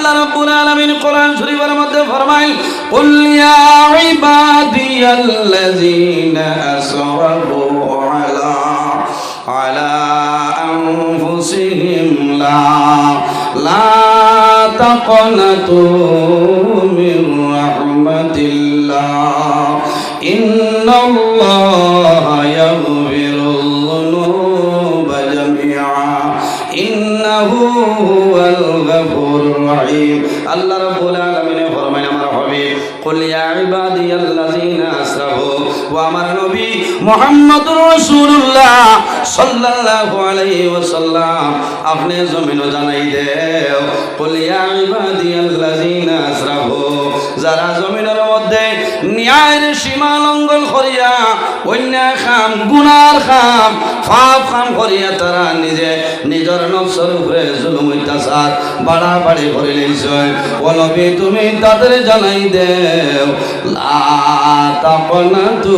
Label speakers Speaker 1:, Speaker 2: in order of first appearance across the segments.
Speaker 1: আল্লাহ রাব্বুল আলামিন কোরআন শরীফের মধ্যে ফরমায় কুল ইয়া ইবাদিয়াল্লাযীনা আসরাফু আলা আনফুসিহিম লা তাকনাতু মির রাহমাতিল্লাহ ইন্নাল্লাহা ইয়াগফিরুয যুনুবা জামিআ ইন্নাহু হুয়াল গফুরুর রহিম। আল্লাহ রাব্বুল আলামিন ফরমায় আমার হাবিব কুল ইয়া ইবাদিয়াল্লাযীনা আসরাফু, ও আমার নবী মুহাম্মদুর রাসূলুল্লাহ সাল্লাল্লাহু আলাইহি ওয়াসাল্লাম আপনি জমিনও জানাই দেও কুল ইয়া ইবাদিয়াল্লাযীনা আসরাফু, যারা জমিনের মধ্যে ন্যায়ের সীমা লঙ্ঘন করিয়া অন্যায় খাম গুনার খাম পাপ খাম করিয়া তারা নিজের নফসের উপরে জুলুম অত্যাচার বাড়াবাড়ি করে লইছে, ও নবী তুমি তাদের জানাই দেও লা তাকনাতু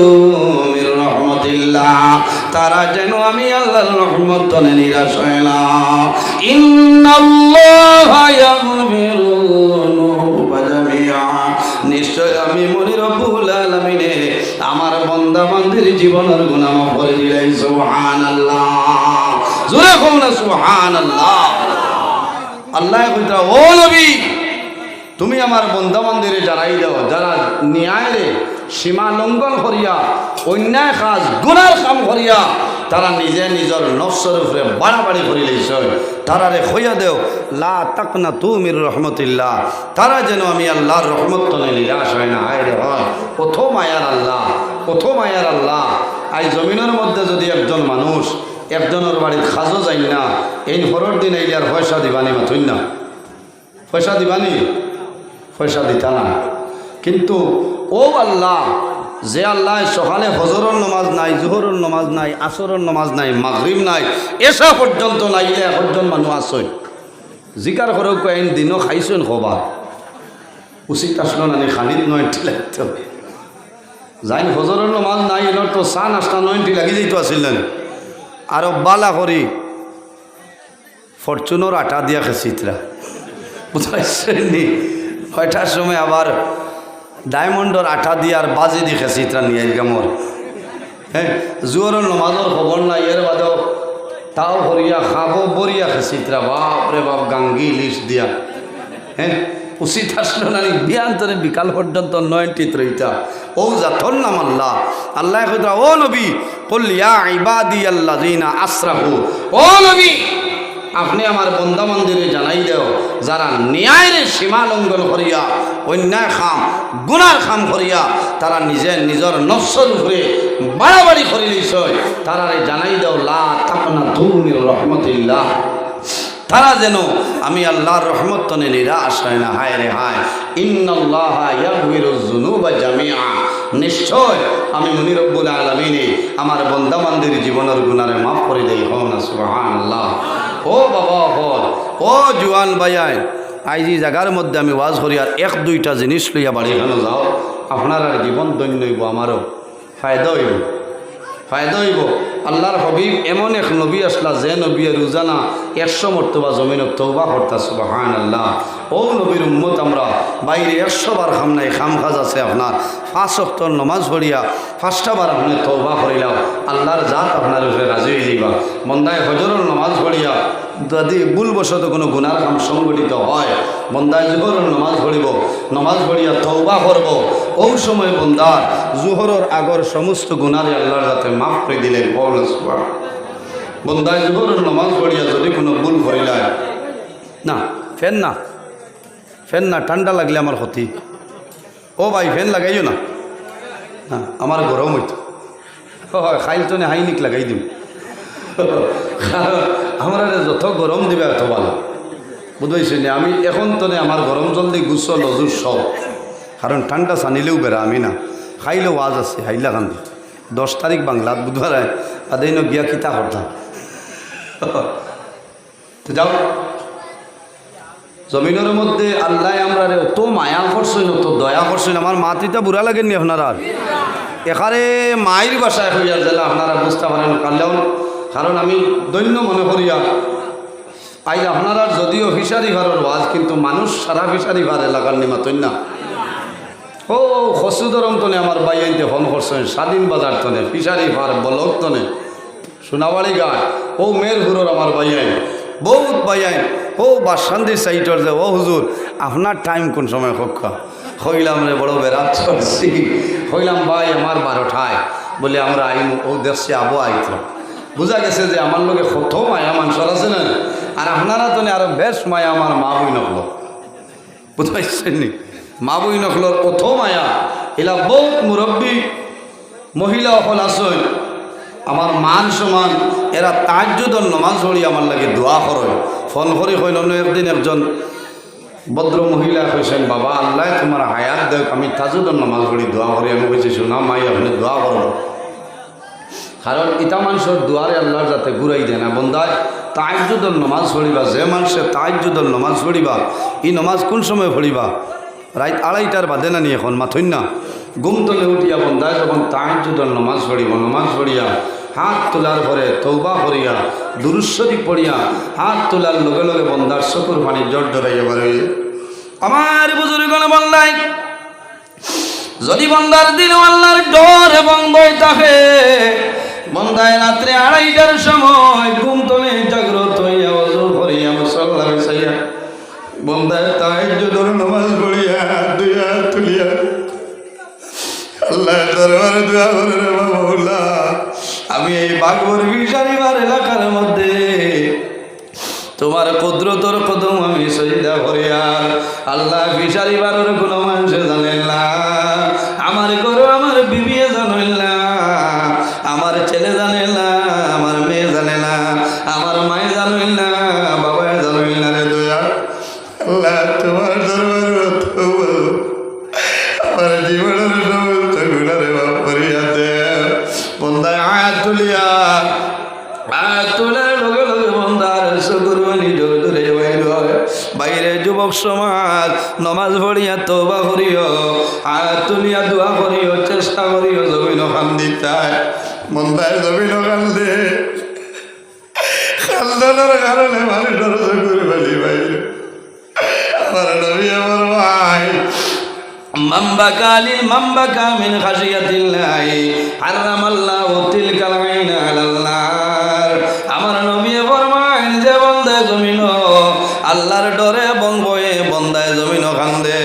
Speaker 1: মির রাহমাতিল্লাহ, তারা যেন আমি আল্লাহর রহমত তনে নিরাশ হয় না। ইন্নাল্লাহা ইয়াগফিরুয যুনুবা জামিআ, নিশ্চয় আমি মনি রব্বুল আলামিনে আমার বান্দা বান্দির জীবনের গুনাহ মাফ করে দিলাই। সুবহানাল্লাহ, জোরে কও না সুবহানাল্লাহ। আল্লাহ কইতা ও নবী তুমি আমার বান্দা বান্দিরে জানাই দাও যারা ন্যায়ের সীমা লঙ্ঘন করিয়া অন্যায় কাজ গুনার কাম করিয়া তারা নিজে নিজের নফসের উপরে বাড়াবাড়ি করে লইছে, তারারে হইয়া দেও লা তাকনাতু মির রাহমাতিল্লাহ, তারা যেন আমি আল্লাহর রহমত তলে নিরাশ হয় না। হায় রে হয় কত মায়ার আল্লাহ, কত মায়ার আল্লাহ। আজ জমিনের মধ্যে যদি একজন মানুষ একজনের বাড়ির খাজও যাই না, এই পরের দিন আইলে আর পয়সা দিবানি মাথুই না, পয়সা দিবানি, পয়সা দিতা না। কিন্তু ও আল্লাহ যে আল্লাহ সকালে ফজরের নমাজ নাই, জোহরের নমাজ নাই, আসরের নমাজ নাই, মাগরিব নাই, এসা পর্যন্ত নাইলে একজন মানুষ আসই জিকার করেও কয়েন দিনও খাইছেন খবা উচিত আসলো না খানিত নয়টি লাগতে হবে যাই ফজরের নমাজ নাই এনার তো চা নাস্তা নয়টি লাগি যাইতো আসিলেন আরো বালা করি ফরচুনের আটা দিয়া খেছিতরা বুঝাইছেনি। 6টার সময় আবার ডায়মন্ডর আঠা দিয়ে আর বাজে দিয়ে খেছি তা নিয়ে গামর। হ্যাঁ জোরের নমাজের খবর নাই, এর বাদেও তাও ভরিয়া খাবো বরিয়া খেছি তা বাপরে বাপ গাঙ্গি লিস্ট দিয়া। হ্যাঁ উচিত আসলো না বিয়ান্তরে বিকাল পর্যন্ত 93টা ও জাথর নাম আল্লাহ। আল্লাহ কইতা ও নবী কুল ইয়া ইবাদিয়াল্লাযীনা আসরাফু, ও নবী আপনি আমার বন্দা মন্দিরে জানাই দেও যারা ন্যায়ের সীমা লঙ্ঘন করিয়া অন্যায় খাম গুনার খাম করিয়া তারা নিজের নফসের উপরে বাড়াবাড়ি করে লইছে, তারা জানাই দেও লা তাকনাতু মির রাহমাতিল্লাহ, তারা যেন আমি আল্লাহর রহমত তনে নিরাশ হয় না। হায় রে হায় ইন্নাল্লাহা ইয়াগফিরুয যুনুবা জামিআ, নিশ্চয় আমি মুনি রব্বুল আলামিনে আমার বান্দা বান্দির জীবনের গুনারে মাফ করে দেই। হও না সুবহানাল্লাহ। ও বাবা হল ও জুয়ান ভাইয়াই আজ এই জায়গার মধ্যে আমি ওয়াজ করি আর 1-2টা জিনিস লইয়া বাড়ি এখানে যাও আপনার আর জীবন দৈন্য হইব, আমারও ফায়দা হইব, ফায়দা হইব। আল্লাহর হবিব এমন এক নবী আসলা যে নবী রোজানা 100 মর্তবা জমিনত তওবা করতা। সুবহানাল্লাহ। ও নবীর উম্মত আমরা বাইরে 100 বার খাম নাই, খাম কাজ আছে আপনার 5 ওয়াক্ত নমাজ পড়িয়া 5টা বার আপনি তওবা করিলাও আল্লাহর জাত আপনার উপরে রাজি হয়ে যাইবা। বন্দায় হজরের নমাজ পড়িয়া যদি ভুলবশত কোনো গুনার কাম সংগঠিত হয় বন্দায় জোহরের নমাজ পড়িব, নমাজ পড়িয়া তওবা করব, ওই সময় বন্দার জোহরের আগর সমস্ত গুনারে আল্লাহর যাতে মাফ করে দিলেন। বন্দায় জোহরের নমাজ পড়িয়া যদি কোনো ভুল করিলায় না ফ্যান না ফ্যান না ঠান্ডা লাগলে আমার ক্ষতি। ও ভাই ফ্যান লাগাইও না, না আমার গরম হইতো হয় খাইল তো হাইনিক লাগাই দিম আমার যত গরম দিবে এত ভালো বুঝাইছি না। আমি এখন তো আমার গরম জলদি গুছল লজুর সব, কারণ ঠান্ডা চানিলেও বেড়া আমি না খাইলেও ওয়াজ আছে হাইলা কান্দি 10 তারিখ বাংলাত বুধবার আদাইন গিয়া কিতা করতাম তো যাও জমিনের মধ্যে আল্লাহ আমরা অত মায়া করছেন অত দয়া করছেন। আমার মাতৃটা বুড়া লাগেননি আপনারা এখানে মায়ের বাসায় হইয়া গেলে আপনারা বুঝতে পারেন কারণ আমি দৈন্য মনে করিয়া আই আপনারা যদিও ফিশারি ঘরের ওয়াজ কিন্তু মানুষ সারা ফিশারি ঘর এলাকার নিমাতই না। ও খসুদরম তনে আমার বাইয়াইতে ফোন করছেন স্বাধীন বাজার তনে ফিশারি ঘর বলক তনে সোনাবাড়ি ঘাট ও মেরহুরর আমার বাইয়াইন বহুত বাইয়াইন ও বাসান্দি সাইটর যে ও হুজুর আপনার টাইম কোন সময় হক্কা হইলাম রে বড় বেড়াত চলছি হইলাম ভাই আমার 12টায় বলে আমরা আইম ও দেশে আবো আইতো বোঝা গেছে যে আমার লোকে কত মায়া মানুষের আছে না আর আপনারা তো আরো বেশ মায়া আমার মা বই নকল বুঝতে নি মা বই নকলর কত মায়া এলা বহুত মুরব্বী মহিলা অকল আসন আমার মান সমান এরা তাজ্জুদর নমাজ পড়ি আমার লাগে দোয়া করে ফোন করে কইল একদিন একজন ভদ্র মহিলা কইছেন বাবা আল্লাহ তোমার হায়াত দেখ আমি তাজ্জুদর নমাজ পড়ি দোয়া করি আমি কইছি শোনা মাই আপনি দোয়া করো কারণ ইটা মানুষের দুয়ারে আল্লাহর যাতে ঘুরাই দেয় না বন্দায় তাজ্জুদর নমাজ পড়িবা যে মানুষে তাজ্জুদর নমাজ পড়িবা এই নমাজ কোন সময় পড়িবা রাত 2:30টার বাদে না নিয়ে এখন মাথইন না ঘুম তলে উঠিয়া বন্দায় যখন তাজ্জুদর নমাজ পড়িব নমাজ পড়িয়া হাত তোলার পরে তৌবা করিয়া দুরূদ শরীফ পড়িয়া হাত তোলার লগে লগে বন্দার চকুর পানি জট জড়াইয়া বার হইয়া আমার বুজুর্গণ বললাই যদি বন্দার দিল আল্লাহর ডর এবং ভয় থাকে বন্দায় রাত্রে 2:30টার সময় ঘুম তলে জাগ্রত হইয়া ওযু করিয়া মুসাল্লা বিছাইয়া বন্দায় তাহাজ্জুদের নামাজ পড়িয়া দুই হাত তুলিয়া আল্লাহর দরবারে দোয়া করে রে মাওলা আমি এই বাগবর ফিশারিবার এলাকার মধ্যে তোমার কুদরতর কদম আমি সজদা করি আর আল্লাহ ফিশারিবারের কোনো মানুষ জানেন না আমার ঘরে আমার বিবি জানেন না আমার ছেলে জানে না আমার মেয়ে জানে না আমার মায়ে জানেন না বাবা জানেন না রে দয়া আল্লাহ তোমার দরবারে আমার জীবনের সমস্ত গুণারে মাফ করিয়া দে বন্দায় আয়াত তুলিয়া আয়াত তোলার লগে লগে বন্দার চকুর পানি জোরে জোরে বাইর হয় বাইরে যুবক সমাজ নমাজ পড়িয়া তওবা করিও আয়াত তুলিয়া দোয়া করিও চেষ্টা করিও জমিন খান্দিতায় বন্দায় জমিন কান্দে খান্দানোর কারণে মানুষের চকুর পানি বাইরে আমার নবী আমার ভাই মাম্বাকা মিন খাশিয়াতিল্লাহ হারামাল্লাহু তিলকাল আইনা আলাল নার আমার নবী ফরমায় যে বান্দা জমিন আল্লাহর ডরে বংবয়ে বন্দায় জমিন কান্দে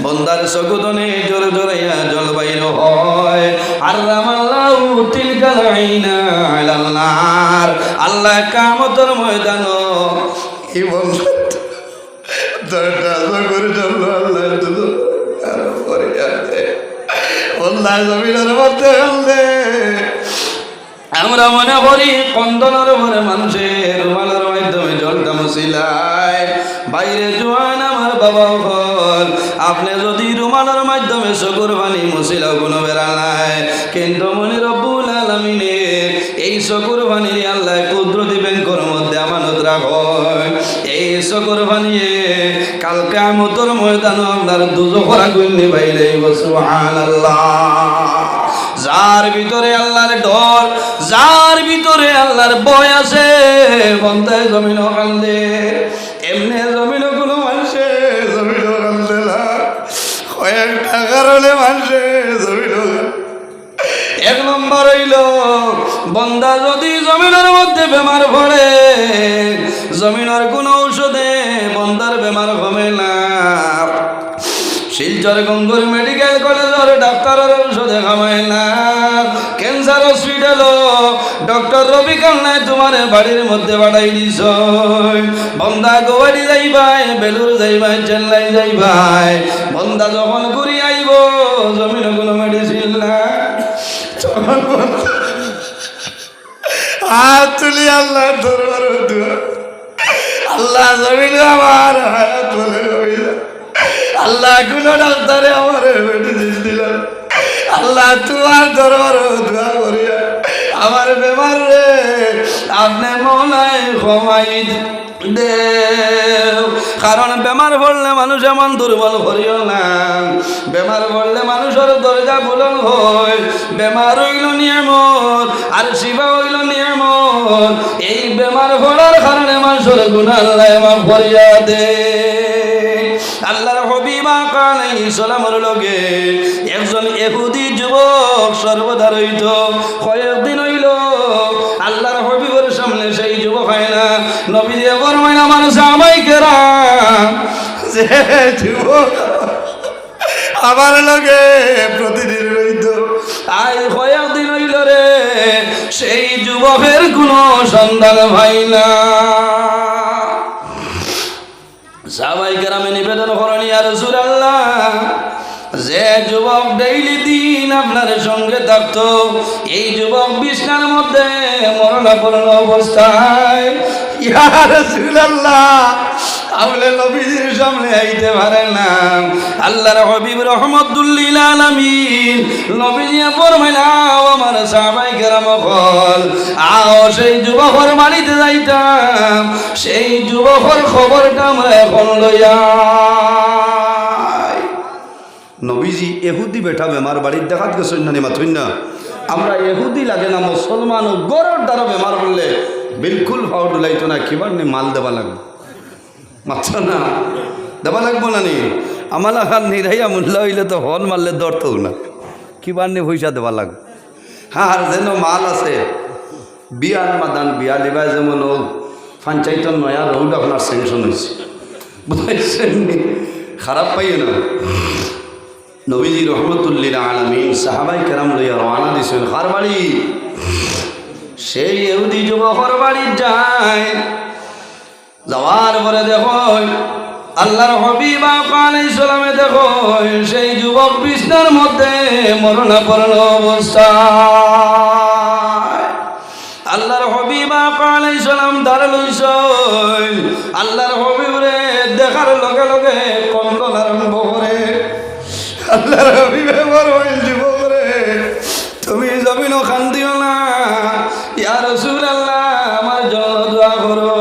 Speaker 1: বন্দার চকুতনে জোরে জোরাইয়া জল বাইর হয় হারামাল্লাহু তিলকাল আইনা আলাল নার আল্লাহ কিয়ামতের ময়দান এই বন্দা দরজা করে জল আল্লাহ দুদু আমরা মনে করি কন্দনের ভরে মানুষের রুমালের মাধ্যমে জলটা মুছিলায় বাইরে জোয়ান আমার বাবা হল আপনি যদি রুমালের মাধ্যমে চকুর পানি মুছিলাও কোনো বেড়া নাই কিন্তু মনে রব্বুল আলামিনের এই চকুর পানি আল্লাহ কুদরতি ব্যাংকের মধ্যে আমানত রাখেন এই চকুর পানিয়ে কাল কিয়ামতের ময়দানে আপনার দুজখের আগুন নিভাইলে সুবহানাল্লাহ যার ভিতরে আল্লাহর ডর যার ভিতরে আল্লাহর ভয় আছে বন্দায় জমিন কান্দে এমনি জমিন কোনো মানুষে জমিন কান্দে না কয়েকটা কারণে মানুষে জমিন এক নম্বর হইল বন্দা যদি জমিনের মধ্যে বেমার পড়ে জমিনের কোনো ঔষধে বন্দার বেমার কমে না শিলচর গঙ্গুর মেডিকেল কলেজের ডাক্তারের ঔষধে কমায় না ক্যান্সার হসপিটাল ডক্টর রবি কান্নায় তোমার বাড়ির মধ্যে বাড়াই দিছ বন্দা গোয়ারি যাইবাই বেলুর যাইবাই চেন্নাই যাইবাই বন্দা যখন ঘুরি আইব জমিন কোনো মেডিসিন না হাত তুলি আল্লাহ দরবার আল্লাহ জমিন আমার হায়াত বলে আল্লাহ কোন ডাক্তারে আমার মেডিসিন দিল আল্লাহ তোমার দরবার দোয়া করিয়া আমার বেমার রে আপনি মৌলায় ক্ষমাই দেও। কারণ বেমার পড়লে মানুষ এমন দুর্বল করিও না, বেমার পড়লে মানুষের দরজা বুলন হয়। বেমার হইল নিয়ামত আর শিবা হইল নিয়ামত। এই বেমার পড়ার কারণে মানুষের গুনাহ আল্লাহ মাফ করিয়া দে। আল্লাহর হাবিব আলাইহিস সালামের লগে একজন ইহুদি যুবক সর্বদা রইত। কয়েকদিন হইল আল্লাহর হাবিবের সামনে সেই যুবক হয় না। নবী দিয়ে ফরমাইলেন আমার সাহাবায়ে কেরাম, যে যুবক আমার লগে প্রতিদিন রইত, আজ কয়েকদিন হইল রে সেই যুবকের কোনো সন্ধান পাই না। সাহাবায়ে কেরামে নিবেদন করেন, ইয়া রাসূলুল্লাহ, যে যুবক ডেইলি দিন আপনার সঙ্গে থাকতো, এই যুবক বিছনার মধ্যে মরণাপন্ন অবস্থায়, ইয়া রাসূলুল্লাহ, আপনি নবীজির সামনে আইতে পারেন না। আল্লাহর হাবিব রহমাতুল লিল আলামিন নবীজি ফরমাইলেন, আমার সাহাবায়ে কেরাম কল, আও সেই যুবকের বাড়িতে যাইতাম, সেই যুবকের খবরটা আমরা এখন লইয়া। নবীজি এহুদি বেটা বেমার বাড়ির দেখাত গেছেন না মাথুন না। আমরা এহুদি লাগে না, মুসলমান গরর দ্বারা বেমার বললে বিলকুল ফাউড লাইতো না, কিবার নি মাল দেওয়া লাগবে, মাত্র না দেওয়া লাগবো না নি। আমার খান নিরাইয়া মূল্য হইলে তো হল মারলে দরতো না, কিবার নি পয়সা দেওয়া লাগবে। হ্যাঁ, আর যেন মাল আছে বিয়ার মাদান বিয়া লিবাই, যেমন ও পঞ্চায়েতের নয়া রোড আপনার স্যাংশন হয়েছে, বুঝাইছেন নি, খারাপ পাইয়ে না। নবীজি রহমাতুল লিল আলামিন সাহাবায়ে কেরাম লইয়া রওনা দিছেন কার বাড়ি? সেই ইহুদি যুবকের বাড়ি যায়। যাওয়ার পরে দেখো আল্লাহর হাবিব আলাইহিস সালামে দেখো সেই যুবক বিছনার মধ্যে মরণাপন্ন অবস্থায়। আল্লাহর হাবিব আলাইহিস সালাম দাঁড়া লইছেন। আল্লাহর হাবিবরে দেখার লগে লগে কন্দন আরম্ভ করে। আল্লাহর হাবিবে বললেন, যুবক রে, তুমি জমিনও কান্দিও না, ইয়া রাসূলুল্লাহ, আমার জন্য দোয়া করো।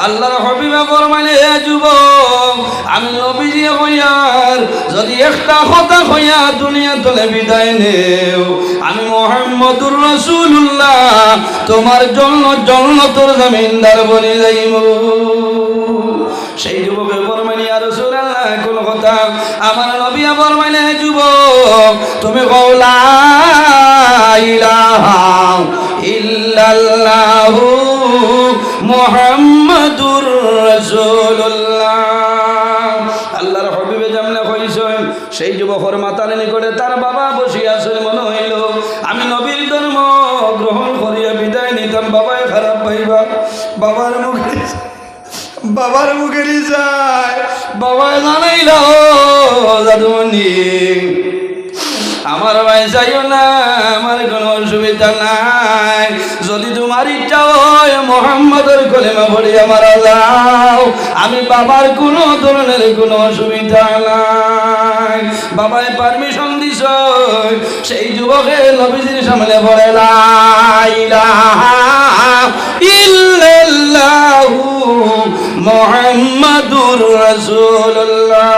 Speaker 1: আল্লাহর হাবিবে ফরমাইলেন, হে যুবক, আমি নবীজি হইয়ার যদি একটা কথা হইয়া দুনিয়া তলে বিদায় নেও, আমি মুহাম্মদুর রাসূলুল্লাহ তোমার জন্য জান্নাতের জমিনদার বনি যাইব। সেই যুবকের ফরমাইলেন, ইয়া রাসূলুল্লাহ, কোন কথা? আমার নবী ফরমাইলেন, হে যুবক, তুমি কও লা ইলাহা ইল্লাল্লাহু মুহাম্মাদুর রাসূলুল্লাহ। আল্লাহর হাবিবে যেমন কইছেন, সেই যুবকের মাথার নিকটে তার বাবা বসিয়াছেন। মনে হইল আমি নবীর ধর্ম গ্রহণ করিয়া বিদায় নিতাম, বাবায় খারাপ পাইবা। বাবার মুখেরই যায়, বাবা জানাইল, জাদুমণি আমার ভাই যাইও না, আমার কোনো অসুবিধা নাই, যদি তোমার ইচ্ছা হয় মুহাম্মদের কলেমা পড়িয়া মারা যাও, আমি বাবার কোনো ধরনের কোনো অসুবিধা নাই। বাবায় পারমিশন দিছ। সেই যুবকে নবীজির সামনে পড়ে লা ইলাহা ইল্লাল্লাহু মুহাম্মাদুর রাসূলুল্লাহ।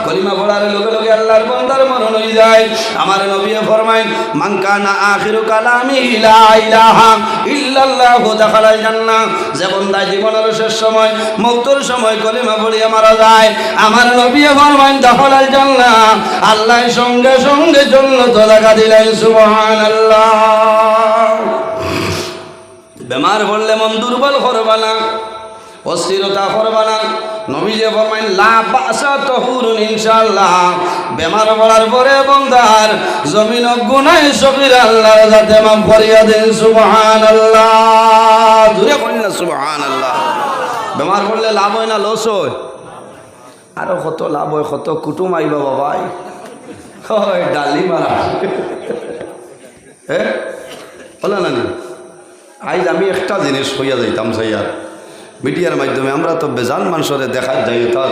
Speaker 1: কলিমা পড়ার লগে লগে আল্লাহর বান্দার মরণ হয়ে যায়। আমার নবী ফরমায়, মান কানা আখিরু কালামি লা ইলাহা ইল্লাল্লাহু দাখালাল জান্নাহ। যে বান্দা জীবনের শেষ সময় মওতের সময় কলিমা পড়িয়া মারা যায়, আমার নবী ফরমায় দাখালাল জান্নাহ, আল্লাহ সঙ্গে সঙ্গে জান্নাত লাগা দিলেন। সুবহানাল্লাহ। বেমার পড়লে মন দুর্বল করবা না, অস্থিরতা করবা না। নবীজি ফরমাইন, লা বাসা তাহুরুন ইনশাআল্লাহ। বেমার পড়ার পরে বান্দার জমিন গুনাহ সগীরা আল্লাহ যাতে মাফ করিয়া দেন। সুবহানাল্লাহ। জোরে বলেন না সুবহানাল্লাহ। বেমার পড়লে লাভ হয় না লস হয়? আরো কত লাভ হয়, কত কুটুম আইবা বাবাই, হয় ডালি মারা। হ্যাঁ বলা না, আজ আমি একটা জিনিস হইয়া যাইতাম চাইয়ার মিডিয়ার মাধ্যমে। আমরা তো বেজান মানুষরে দেখা যাই, তা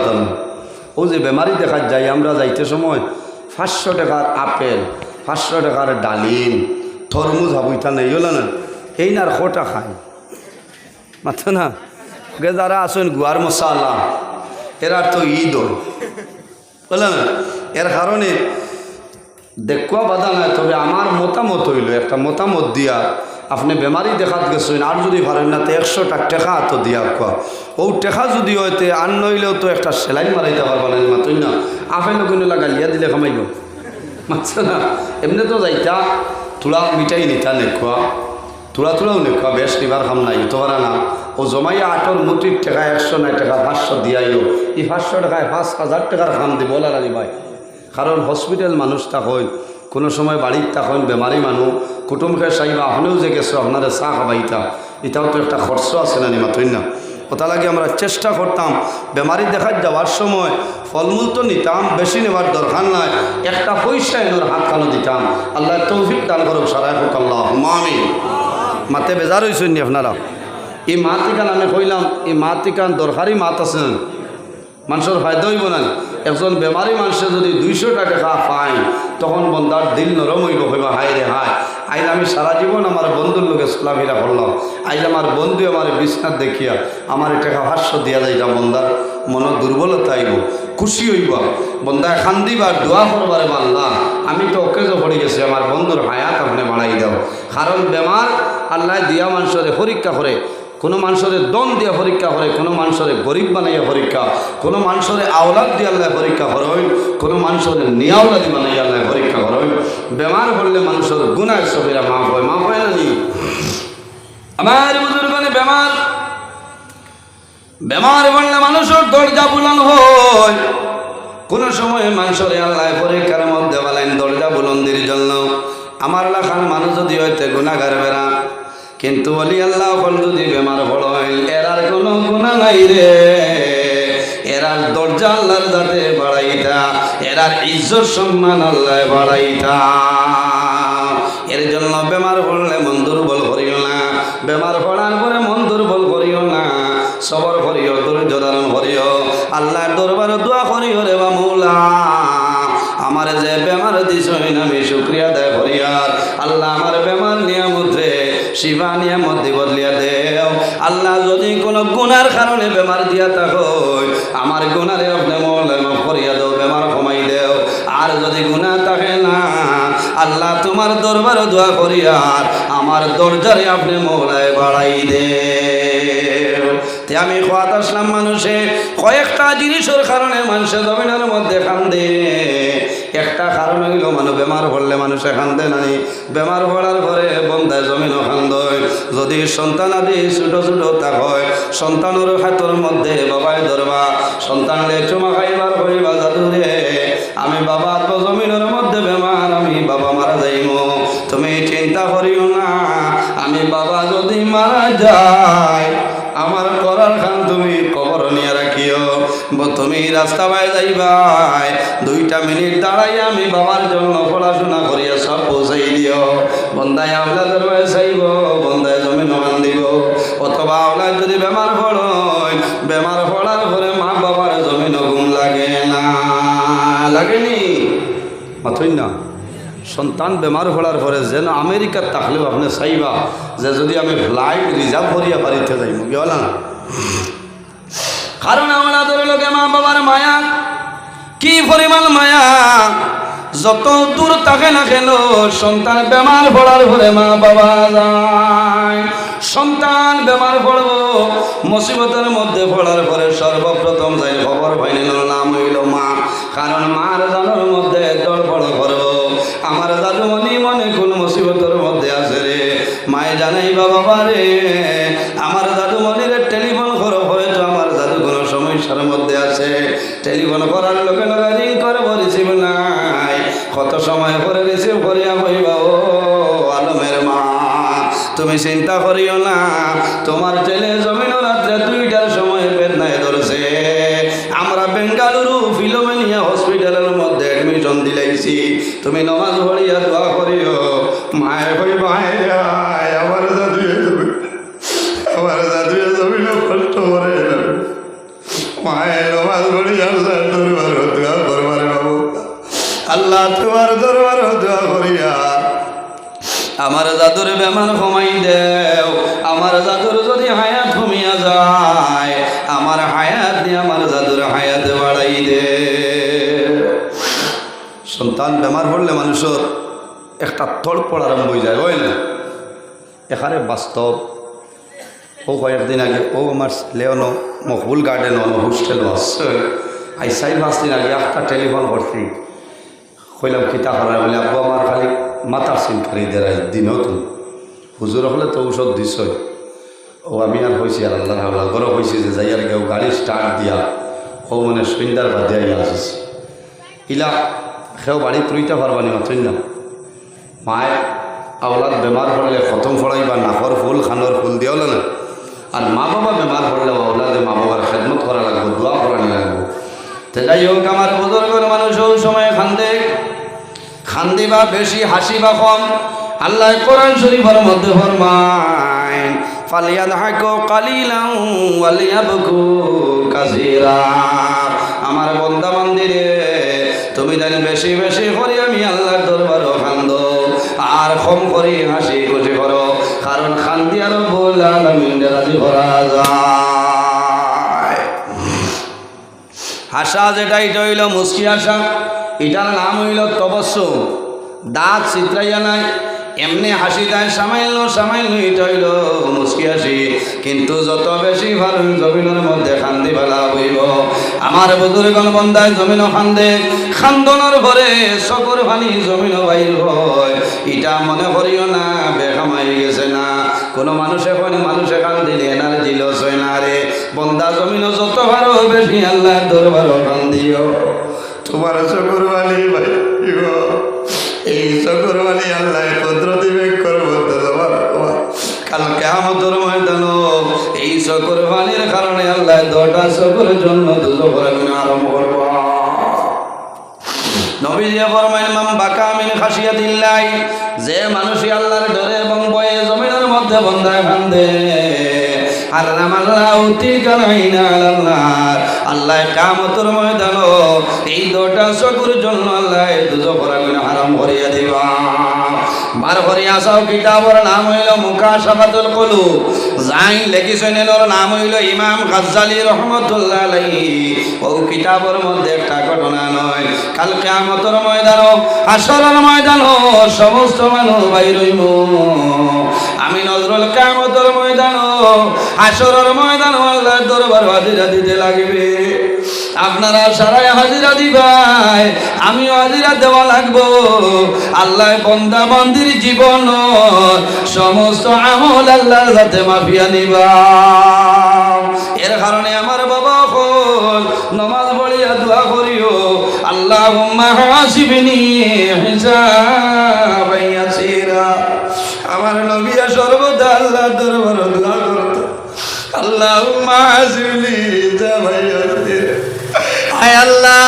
Speaker 1: ও যে বেমারি দেখা যাই, আমরা যাইতে সময় 500 টাকার আপেল, 500 টাকার ডালিম, তরমুজ হাবুইতা নেই হলো না, এই না আর খোটা খায় মাত্র না, যারা আসেন গুয়ার মশালা এরা তো ঈদ হয় বুঝলেন এর কারণে দেখুয়া বাধা নাই তবে আমার মতামত হইল একটা মতামত দিয়া আপনি বেমারি দেখাত গেছেন আর যদি পারেন না তো 100 টাকা তো দিয়া কোয়া ও টেকা যদি হইতে আর নইলেও তো একটা সেলাই মারাইতে পারবেন না মাতুই না আপেল কিনে গালিয়া দিলে খামাইব মারছে না এমনি তো যাইতা তোলা মিঠাই নিতা নেখোয়া তোলাও নেখোয়া বেশ নিবার খাম নাই তো পারা না ও জমাইয়া 8 মুটির টাকা 100 নাই টাকা 500 দিয়াইও এই 500 টাকায় 5000 টাকার খাম দিব বলা রাজি ভাই কারণ হসপিটাল মানুষ থাকেন কোনো সময় বাড়ির থাকেন বেমারি মানুষ কুটুমকে চাইবা আপনিও যে গেছো আপনারা চা খাবাইতা এটাও তো একটা খরচ আছে না মাতুই না ওটা লাগে আমরা চেষ্টা করতাম বেমারি দেখা যাওয়ার সময় ফলমূল তো নিতাম বেশি নেবার দরকার নাই একটা পয়সা এনোর হাত কানো দিতাম আল্লাহ তৌফিক দান করুক সারাই হোক আল্লাহ আমিন মাতে বেজার হয়েছেন নি আপনারা এই মাতিকান আমি কইলাম এই মাতিকান দরকারি মাত আছে মানুষের ফায়দা হইব না একজন বেমারি মানুষের যদি 200 টাকা পায় তখন বন্দার দিল নরম হইব হইবা হাই রে হায় আইজ আমি সারা জীবন আমার বন্ধুর লোকে চলাফেরা করলাম আইজ আমার বন্ধু আমার বিছনাথ দেখিয়া আমার টাকা 500 দিয়া যাইতা বন্দার মন দুর্বলতা আইব খুশি হইব বন্দায় খান্দিবার দোয়া করবারে আল্লাহ আমি তো অকেজো পড়ে গেছি আমার বন্ধুর হায়াত আপনি বাড়াই দাও কারণ বেমার আল্লাহ দিয়া মানুষের পরীক্ষা করে কোনো মানুষের দম দিয়ে পরীক্ষা করে কোনো মানুষের গরিব বানাইয়া পরীক্ষা কোনো মানুষের আওলাদ দিয়ে আল্লাহ পরীক্ষা করেন কোনো মানুষের নিয়াওলাদি বানাইয়া আল্লাহ পরীক্ষা করেন বেমার পড়লে মানুষের গুনাহ সবিরা মাফ হয় না নি আমার বুজুর্গনে বেমার পড়লে মানুষের দরজা বুলান হয় কোনো সময় মানুষের আল্লাহ পরীক্ষার মধ্যে বলেন দরজা বুলন্দির জন্য আমার লাখান মানুষ যদি হইতে গুনাহগার বেড়া কিন্তু বলি আল্লাহ হল যদি বেমার পড়েন এরার কোনো গুনাহ নাই রে এরার দরজা আল্লাহর যাতে বাড়াইতা এরার ইজ্জত সম্মান আল্লাহ বাড়াইতা এর জন্য বেমার পড়লে মন দুর্বল করিও না বেমার পড়ার পরে মন দুর্বল করিও না সবর করিও ধৈর্য ধারণ করিও আল্লাহর দরবারে দোয়া করিও রে বা মৌলা আমার যে বেমার দিছইন আমি শুকরিয়া আদায় করি আর আল্লাহ আমার বেমার নিয়ামত রে শিবা নিয়ামত দি বদলিয়া দেও আল্লাহ যদি কোনো গুনার কারণে বেমার দিয়া থাকো আমার গুনারে আপনি মৌলা মাফ করিয়া দাও বেমার কমাই দেও আর যদি গুনাহ থাকে না আল্লাহ তোমার দরবারে দোয়া করি আর আমার দরজারে আপনি মৌলায় বাড়াই দেও তে আমি খোয়াত আসলাম মানুষে কয়েকটা জিনিসের কারণে মানুষের জমিনের মধ্যে কান্দে একটা কারণ হইল মানুষ বেমার পড়লে মানুষে কান্দে নাই বেমার পড়ার পরে বন্ধায় জমিনও কান্দয় যদি সন্তান আদি ছোট ছোট তা হয় সন্তানের হাতের মধ্যে বাবাই ধরবা সন্তানলে চুমা খাইবার করিবা জাদুরে আমি বাবা তো জমিনের মধ্যে বেমার আমি বাবা মারা যাইব তুমি চিন্তা করিও না আমি বাবা যদি মারা যায় আমার করার খান তুমি কবর নিয়ে রাখিও তুমি রাস্তা বাই যাইবাই 2টা মিনিট দাঁড়াই আমি বাবার জন্য পড়াশোনা করিয়া সব পৌঁছাই দিও বন্দায় আওলাদের বাই চাইব বন্দায় জমিন ওখান দিব অথবা আওলাদ যদি বেমার পড়য় বেমার পড়ার পরে মা বাবার জমিন ঘুম লাগে না লাগেনি মাথুই না সন্তান বেমার পড়ার পরে যেন আমেরিকার থাকলেও আপনি চাইবা যে যদি আমি ফ্লাইট রিজার্ভ করিয়া বাড়িতে যাইব কি বলা না কারণ আমাদের লোকে মা বাবার মায়া কি পরিমাণ মায়া যত দূর থাকে না কেন সন্তান বেমার পড়ার পরে মা বাবা যায় সন্তান বেমার পড়ব মুসিবতের মধ্যে পড়ার পরে সর্বপ্রথম যাই খবর ফাইনাল নাম হইল মা কারণ মার জানার মধ্যে দরপড় করব আমার দাদু মনে কোন মুসিবতের মধ্যে আছে রে মায়ে জানাই বাবা রে আমার দাদু মনির টেলিফোন করো হয়তো আমার দাদু কোনো সমস্যার মধ্যে আছে টেলিফোন করার লোকে লোকে রিং করে রিসিভ নাই কত সময় পরে রিসিভ করিয়া কইবা ও আলমের মা তুমি চিন্তা করিও না তোমার ছেলে জমিন রাত্রে 2টার সময় বেদনায় ধরছে আমরা বেঙ্গালুরু ফিলোমেনিয়া হসপিটালের মধ্যে অ্যাডমিশন দিলাইছি তুমি নামাজ পড়িয়া দোয়া করিও মায়ের কইবা আমার দাদু জমিন কষ্ট করে মায়ের নামাজ পড়িয়া দরবার দোয়া করবার বাবু আল্লাহ তোমার দরবার দোয়া করিয়া আমার জাদুর বেমার কমাই দেও আমার জাদুর যদি হায়াত কমিয়া যায় জানি আমার জাদুর হায়াত বাড়াই দে। সন্তান বেমার পড়লে মানুষের একটা তড়পড় আরম্ভ হয়ে যায়, হয় না? এখানে বাস্তব। ও কয়েকদিন আগে ও আমার ছেলেও মকবুল গার্ডেনও হোস্টেলও আসছে। আই 4-5 দিন আগে একটা টেলিফোন করছি, কইলাম খিতা করার বলে আব্বু আমার খালি মাথার সিনকারি দেয় দিনও তুমি হুজুর হলে তো ঔষধ দিছই। ও আমি আর হয়েছি আর আল্লাহ আল্লাহ গরম হয়েছি যে যাই আর কেউ গাড়ি স্টার্ট দিয়া ও মানে সুন্দর বাদিয়া আসিস ইলা সেও বাড়ি তুইটা পারবানি মাত্রই না। মায় আওলাদ বেমার পড়লে খতম ফড়াই বা নাকর ফুল খানোর ফুল দিও না। আর মা বাবা বেমার পড়লে আওলাদে মা বাবার খেদমত করা লাগবে, দোয়া করানি লাগবে। তো যাই হোক, আমার বুজুর্গের মানুষ ওই সময় খান্দি বা বেশি, হাসি বা কম। আল্লাহ কোরআন শরীফের মধ্যে ফরমায় ফালিয়াদহাকু কালিলান ওয়ালিয়াবকু কাসীরা। আমার বান্দা বান্দিরে তুমি জানি বেশি বেশি করে আমি আল্লাহর দরবারে খান্দো আর কম করে হাসি খুশি করো, কারণ খান্দি আর রব্বুল আলামিন রাজি করা যায়। হাসা যেটা এটা হইল মুস্কি হাসা, এটার নাম হইল তবস্সুম। দাঁত চিত্রাইয়া নাই, এমনি হাসি দেয় সামান্য সামান্য, এটা হইল মুস্কি হাসি। কিন্তু যত বেশি ভালো জমিনের মধ্যে খান্দি ফেলা হইব। আমার বুজুর্গণ বন্দায় জমিনও খান্দে, খান্দনের ভরে চকুর পানি জমিনও বাইর হয়। এটা মনে করিও না বেকামাই গেছে না। কোনো মানুষে কান্দিলে এনার্জি লস হয় না রে বন্দা। জমিনও যত ভালো বেশি আল্লাহর দরবারও কান্দিও। তোমার চকুর পানি বাইব, এই চকুর পানি আল্লাহ কুদরতি বেগ করবো কাল কিয়ামতের ময়দানে। এই চকুর পানির কারণে আল্লাহ 10টা চকুর জন্য দুজখের আগুন আরম্ভ করব। নবীজি ফরমাইলেন মান বাকা মিন খাশিয়াতিল্লাহ, যে মানুষই আল্লাহর ডরে এবং ভয়ে জমিনের মধ্যে বন্দায় কান্দে, হারাম আল্লাহু তিলকাল আইনা আলাল্লাহ, আল্লাহ কিয়ামতের ময়দানে এই 10টা চকুর জন্য আল্লাহ দুজখের আগুন হারাম করিয়া দিবা। বার করিয়া আসাও কিতাবর নাম হইল মুকাশাফাতুল কুলুব। যাই লেখিছেন এর নাম হইল ইমাম গাজ্জালী রহমাতুল্লাহ আলাইহি। ও কিতাবর মধ্যে একটা ঘটনা নয়, কাল কিয়ামতের ময়দান, হাসরের ময়দান সমস্ত মানুষ বাইর হইব। আমি নজরুল কিয়ামতের ময়দান, হাসরের ময়দান আল্লাহর দরবার হাজিরা দিতে লাগবে। আপনারা সারাই হাজিরা দিবাই, আমিও হাজিরা দেওয়া লাগবো। আল্লাহ বান্দা বান্দির জীবন সমস্ত আমল আল্লাহর কাছে মাফিয়া নিবা। এর কারণে আমার বাবা হল নামাজ পড়িয়া দোয়া করিও, আল্লাহুম্মা হাসিবনি হিসাবান ইয়াসিরা। আমার নবী সর্বদা আল্লাহর দরবারে দোয়া করত, আল্লাহুম্মা হাসিবনি হিসাবান ইয়াসিরা। আয় আল্লাহ,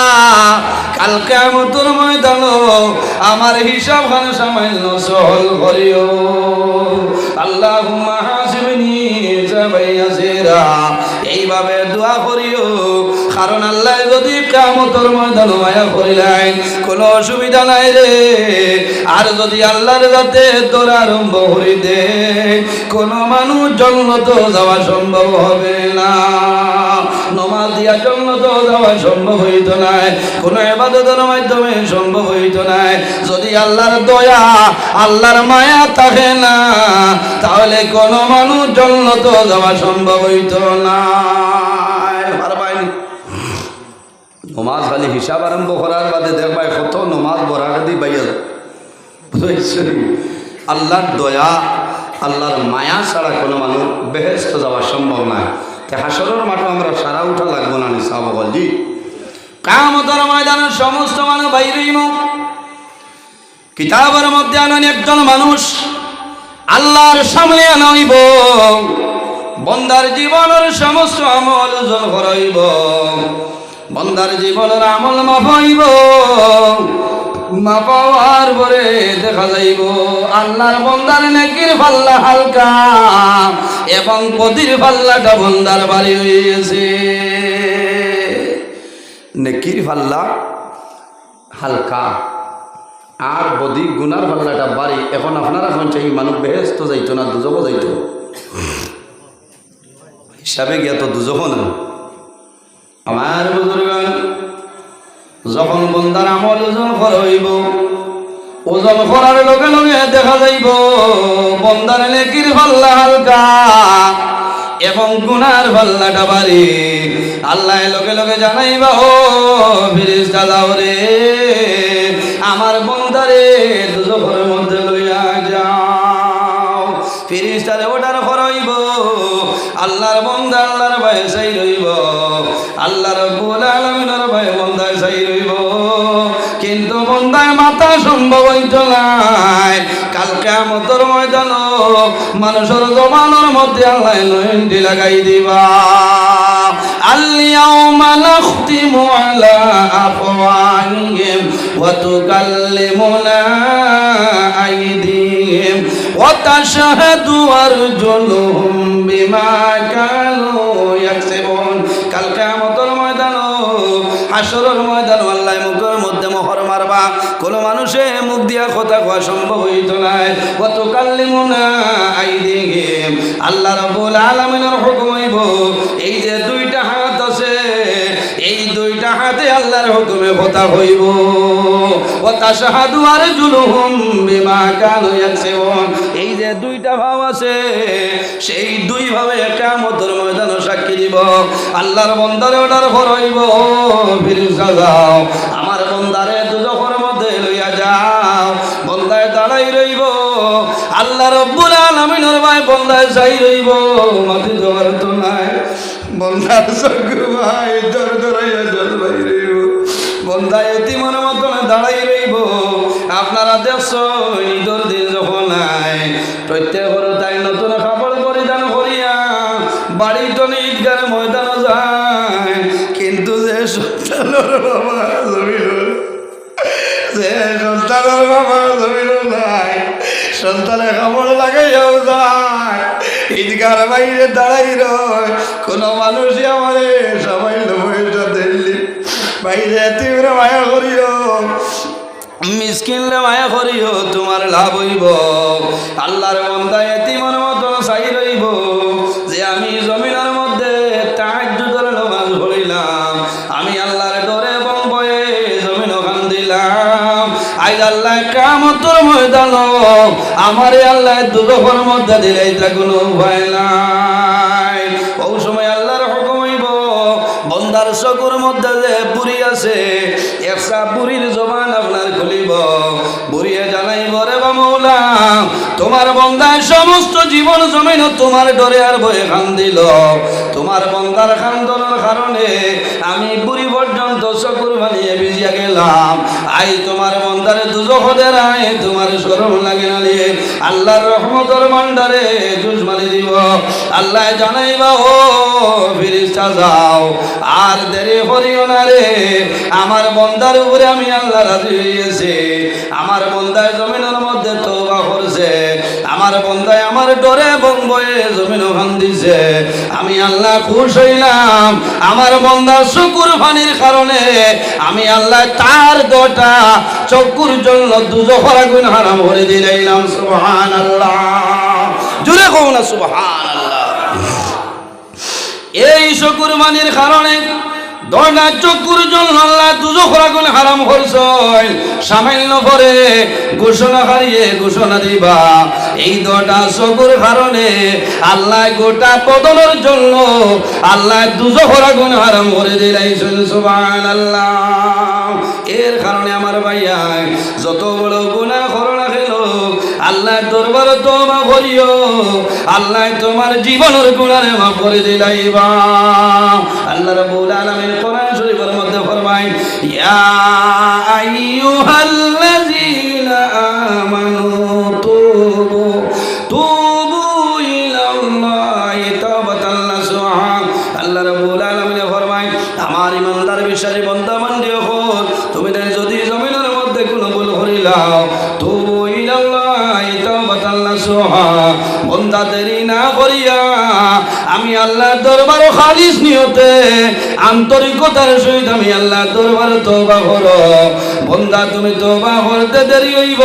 Speaker 1: কাল কিয়ামতের ময়দান আমার হিসাব খানে সামান্য সহল করিও। আল্লাহুম্মা হাসিবনি হিসাবান ইয়াসিরা। এইভাবে দোয়া করিও, কারণ আল্লাহ যদি কিয়ামতের ময়দান মায়া করিলেন কোনো অসুবিধা নাই রে। আর যদি আল্লাহর যাতে তোরা আরম্ভ করি দে, কোনো মানুষ জান্নাত যাওয়া সম্ভব হবে না। নামাজ দিয়া জান্নাত যাওয়া সম্ভব হইত না, কোনো ইবাদতের মাধ্যমে সম্ভব হইত না। যদি আল্লাহর দয়া আল্লাহর মায়া থাকে না, তাহলে কোনো মানুষ জান্নাত যাওয়া সম্ভব হইত না। নমাজ খালি হিসাব আরম্ভ করার বাদে দেখবাই কত নমাজ বরাগাদি বাইয়া বুঝেছেন। আল্লাহর দয়া আল্লাহর মায়া ছাড়া কোনো মানুষ বেহেশত যাওয়া সম্ভব নয়। হাসরের মাঠে আমরা সারা উঠা লাগবো না নি সাহাবগণজি। কিয়ামতের ময়দানে সমস্ত মানুষ বাইরে কিতাবের মধ্যে আনেন একজন মানুষ আল্লাহর সামনে আনাইব, বন্দার জীবনের সমস্ত আমল ওজন করাইব, বন্দার জীবনের আমল মাপাইব। মাপাওয়ার পরে দেখা যাইব আল্লাহর বন্দার নেকির পাল্লা হালকা এবং বদির পাল্লাটা বন্দার ভারী হয়ে গেছে। নেকির পাল্লা হালকা আর বদি গুনার পাল্লাটা ভারী। এখন আপনারা এখন চাই মানুষ বেহেশত যাইতো না দুজকও যাইতো, হিসাবে গিয়া তো দুজকও না। আমার বুজুর্গান, যখন বন্দার আমল ওজন হইব, ওজন করার লগে লগে দেখা যাইব বন্দার নেকির পাল্লা হালকা এবং গুনার পাল্লাটা ভারী। আল্লাহ লগে লগে জানাইবা, ও ফেরেশতা যাও রে, আমার বন্দারে দুজখের মধ্যে লইয়া যাও। ফেরেশতারে ওটার হইব, আল্লাহর বন্দা আল্লাহর ভয়ে চাই রইব, আল্লাহ রাব্বুল আলামিনের ভয়ে বন্দায় চাই রইব। কিন্তু বন্দায় মাথা সম্ভব হইত নাই। কাল কিয়ামতের ময়দান মানুষের জবানের মধ্যে আল্লাহ নয়নটি লাগাই দিবা। আল-ইয়াওমা নাখতিমু আলা আফওয়াহিহিম ওয়া তুকাল্লিমুনা আইদিহিম ওয়া তাশহাদু আরজুলুহুম বিমা কানু ইয়াকসিবুন। কাল কিয়ামতের ময়দান, হাসরের ময়দান আল্লাহ মুখের মধ্যে মোহর মারবা, কোন মানুষে মুখ দিয়া কথা কওয়া সম্ভব হইত নাই। ওয়া তুকাল্লিমুনা আইদিহিম, আল্লাহ রাব্বুল আলামিনের হুকুম হইব, এই যে দুইটা হাত আছে, এই দুইটা হাতে আল্লাহর হুকুমে কথা হইব। ওয়া তাশহাদু আরজুলুহুম বিমা কানু ইয়াকসিবুন, এই যে দুইটা ভাব আছে, সেই দুই ভাবে কিয়ামতের ময়দানে সাক্ষী দিব। আল্লাহর বন্দারে অর্ডার হইব, ফেরেশতা যাও, আমার বন্দারে দুজখের মধ্যে লইয়া যাও। বন্দায় দাঁড়াই রইব, আল্লাহ রাব্বুল আলামিনের ভয় বন্দায় চাই রইব, মাটি দেওয়ার তো নাই। বন্দার সঙ্গ ভাই দর দরাইয়া জল ভাই রইব, বন্দায় এতিমের মতন দাঁড়াই রইব। আপনারা দেখছেন ঈদের দিন যখন নাই, প্রত্যেকের তাই নতুন কাপড় পরিধান করিয়া বাড়ি টনে ঈদগার ময়দানে যায়। কিন্তু যে সন্তানের বাবা জমিল, যে সন্তানের বাবা জমিল নাই, সন্তানে কাপড় লাগাইয়াও যায়, ঈদগার বাইরে দাঁড়াই রয়। কোনো মানুষই আমারে সবাই লোভটা দিল্লি বাইরে তীব্র মায়া করিও, মিসকিনলে মায়া করিও, তোমার লাভ হইব। আল্লাহর বান্দা এতিমের মতো চাই রইব যে আমি জমিনের মধ্যে তাহাজ্জুদের নামাজ পড়িলাম, আমি আল্লাহর ডরে এবং ভয়ে জমিন কান্দিলাম। আজ আল্লাহ কিয়ামতের ময়দান আমারে আল্লাহ দুজখের মধ্যে দিলেই তা কোনো ভয় নাই। ওই সময় আল্লাহর হুকুম হইব, বন্দার চকুর মধ্যে যে বুড়ি আছে, একটা বুড়ির জবান আপনার খুলিব, বুড়িয়ে জানাইব, রে বা মৌলা, তোমার বন্দায় সমস্ত জীবন জমিন তোমার ডরে আর ভয়ে কান্দিল, তোমার বন্দার কান্দনের কারণে আমি বুড়ি পর্যন্ত চকুর বানিয়ে ভিজিয়া গেলাম। আই তোমার বন্দারে দুজখদের আয় তোমার শরম লাগে না নিয়ে আল্লাহর রহমতের ভান্ডারে জুস মারি দিব। আল্লাহ জানাইবা, ও ফেরেশতা যাও, আর দেরি করিও না রে, আমার বন্দার উপরে আমি আল্লাহ রাজি হইয়াছি। আমার বন্দায় জমিনের মধ্যে তওবা করছে, আমার বন্দায় আমার ডরে এবং ভয়ে জমিন কান্দিছে, আমি আল্লাহ খুশ হইলাম। আমার বন্দার চকুর পানির কারণে আমি আল্লাহ তার দুটা চকুর জন্য দুজখের আগুন হারাম করে দিলাম। সুবহানাল্লাহ, জোরে কও না সুবহানাল্লাহ। এই চকুর পানির কারণে দরজা চকুর জন্য আল্লাহ দুজখের আগুন হারাম করছে। সামান্য পরে ঘোষণা হারিয়ে ঘোষণা দিবা, এই দরজা চকুর কারণে আল্লাহ গোটা বদলের জন্য আল্লাহ দুজখের আগুন হারাম করে দিলাইছেন। সুবহানাল্লাহ। এর কারণে আমার ভাইয়া যত বড় গুনাহ করো না কেন, আল্লাহর দরবারে তওবা করিও, আল্লাহ তোমার জীবনের গুনাহে মাফ করে দিলাইবা। আল্লাহ রাব্বুল আলামিন কোরআন শরীফের মধ্যে ফরমায়, ইয়া আইয়ুহাল্লাযীনা আমানু তুবু ইলাল্লাহি তাওবাতান নাসুহা। আল্লাহ রাব্বুল আলামিন ফরমায়, আমার ইমানদার বিশ্বাসী বান্দা বান্দি হল, তুমি যদি জমিনের মধ্যে কোনো ভুল করিলাও, তুবু ইলাল্লাহি তাওবাতান নাসুহা, বন্দা দেরি না করিয়া আমি আল্লাহর দরবারে খালিস নিয়তে আন্তরিকতার সহিত আমি আল্লাহর দরবারে তওবা করো। বন্দা তুমি তওবা করতে দেরি হইব,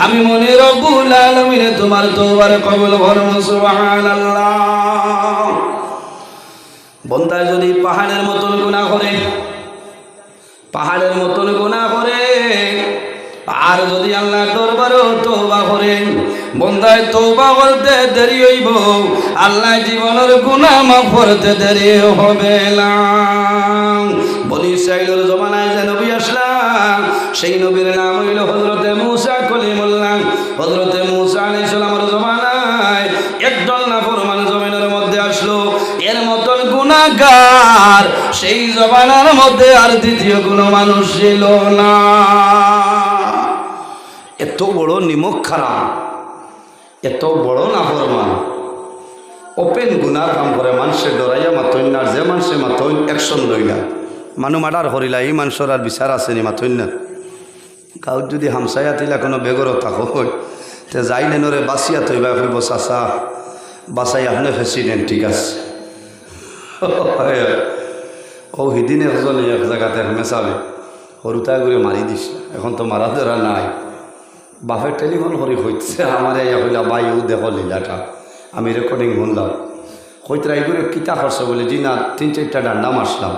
Speaker 1: আমি মনে রব্বুল আলামিন তোমার তওবার কবুল করব। সুবহানাল্লাহ। বন্দায় যদি পাহাড়ের মতন গুনাহ করে, পাহাড়ের মতন গুনাহ করে, আর যদি আল্লাহর দরবারে তওবা করে, বন্দায় তওবা করতে দেরি হইব, আল্লাহ জীবনের গুনাহ মাফ করতে দেরি হবে না। বনি ইসরাইলের জমানায় যে নবী আসলাম, সেই নবীর নাম হইল হযরতে মূসা কলিমুল্লাহ। হযরতে মূসা আলাইহিস সালামের জমানায় একদল নাফরমান জমিনের মধ্যে আসলো, এর মতন গুনাহগার সেই জমানার মধ্যে আর দ্বিতীয় কোনো মানুষ ছিল না। এত বড় নিমক খারাপ, এত বড় নাফরমান, ওপেন গুনার কাম করে, মানুষের ডরাইয়া মাতইন না, যে মানুষে মাতইন অ্যাকশন লইলা, মানুষ মার্ডার করিলা, এই মানুষের আর বিচার আসেনি, মাতইন না। গাঁৱত যদি হামসায়া তিলা কোনো বেগরতা হয়, তে যাইলে নরে বাঁচিয়া থইবা, কইব চাচা বাঁচাই আপনি প্রেসিডেন্ট, ঠিক আছে। ও সিদিন একজন এক জায়গাতে মেচাবে সৰুতাই করে মারি দিস, এখন তো মারা ধরা নাই। বাপের টেলিফোন করে হইতেছে, আমার ইয়া কইলা বাই ও দেখো লীলাটা, আমি রেকর্ডিং শুনলাম। কইতরা এগুলো কিতা করছো বলে, জি না 3-4টা ডান্ডা মারলাম।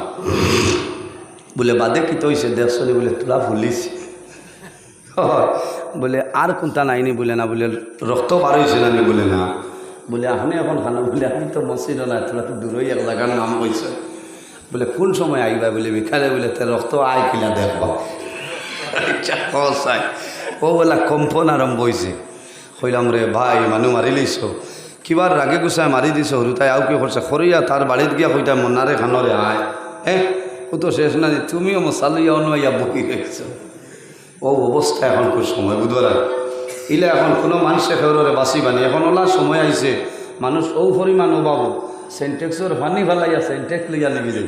Speaker 1: বলে বাদে কিতা হয়েছে দেখছো বলে, তোলা ভুলিস। বলে আর কোনটা নাইনি, বলে না, বলে রক্ত বার হয়েছে না, বলে না, বলে আপনি এখন খানা, বলে আমি তো মসজিদ না, তোরা তো দূরই এক জায়গার নাম কইছে। বলে কোন সময় আইবা, বলে বিকালে, বলে তো রক্ত আয় কিনা দেখবা। ও বলা কম্পন আরম্ভ হয়েছে। কইলাম রে ভাই, মানুষ মারি লইছ, কিবার রাগে গুছায় মারি দিছ, হরুতাই আও কি করছে, খরিয়া তার বাড়িত গিয়া কইতা মনারে খানরে আয়। ও তো শেষ না, তুমিও মশালইয়া অনুয়া বহি রেখেছ। ও অবস্থা এখন খুব সময় বুধবার ইলে এখন কোনো মানুষে খেউরে বাঁচি বানি, এখন ওলা সময় আইছে, মানুষ ও পরিমাণ অভাব, সেন্টেক্সর পানি ফেলাইয়া সেন্টেক্স লইয়া নেমে যাই।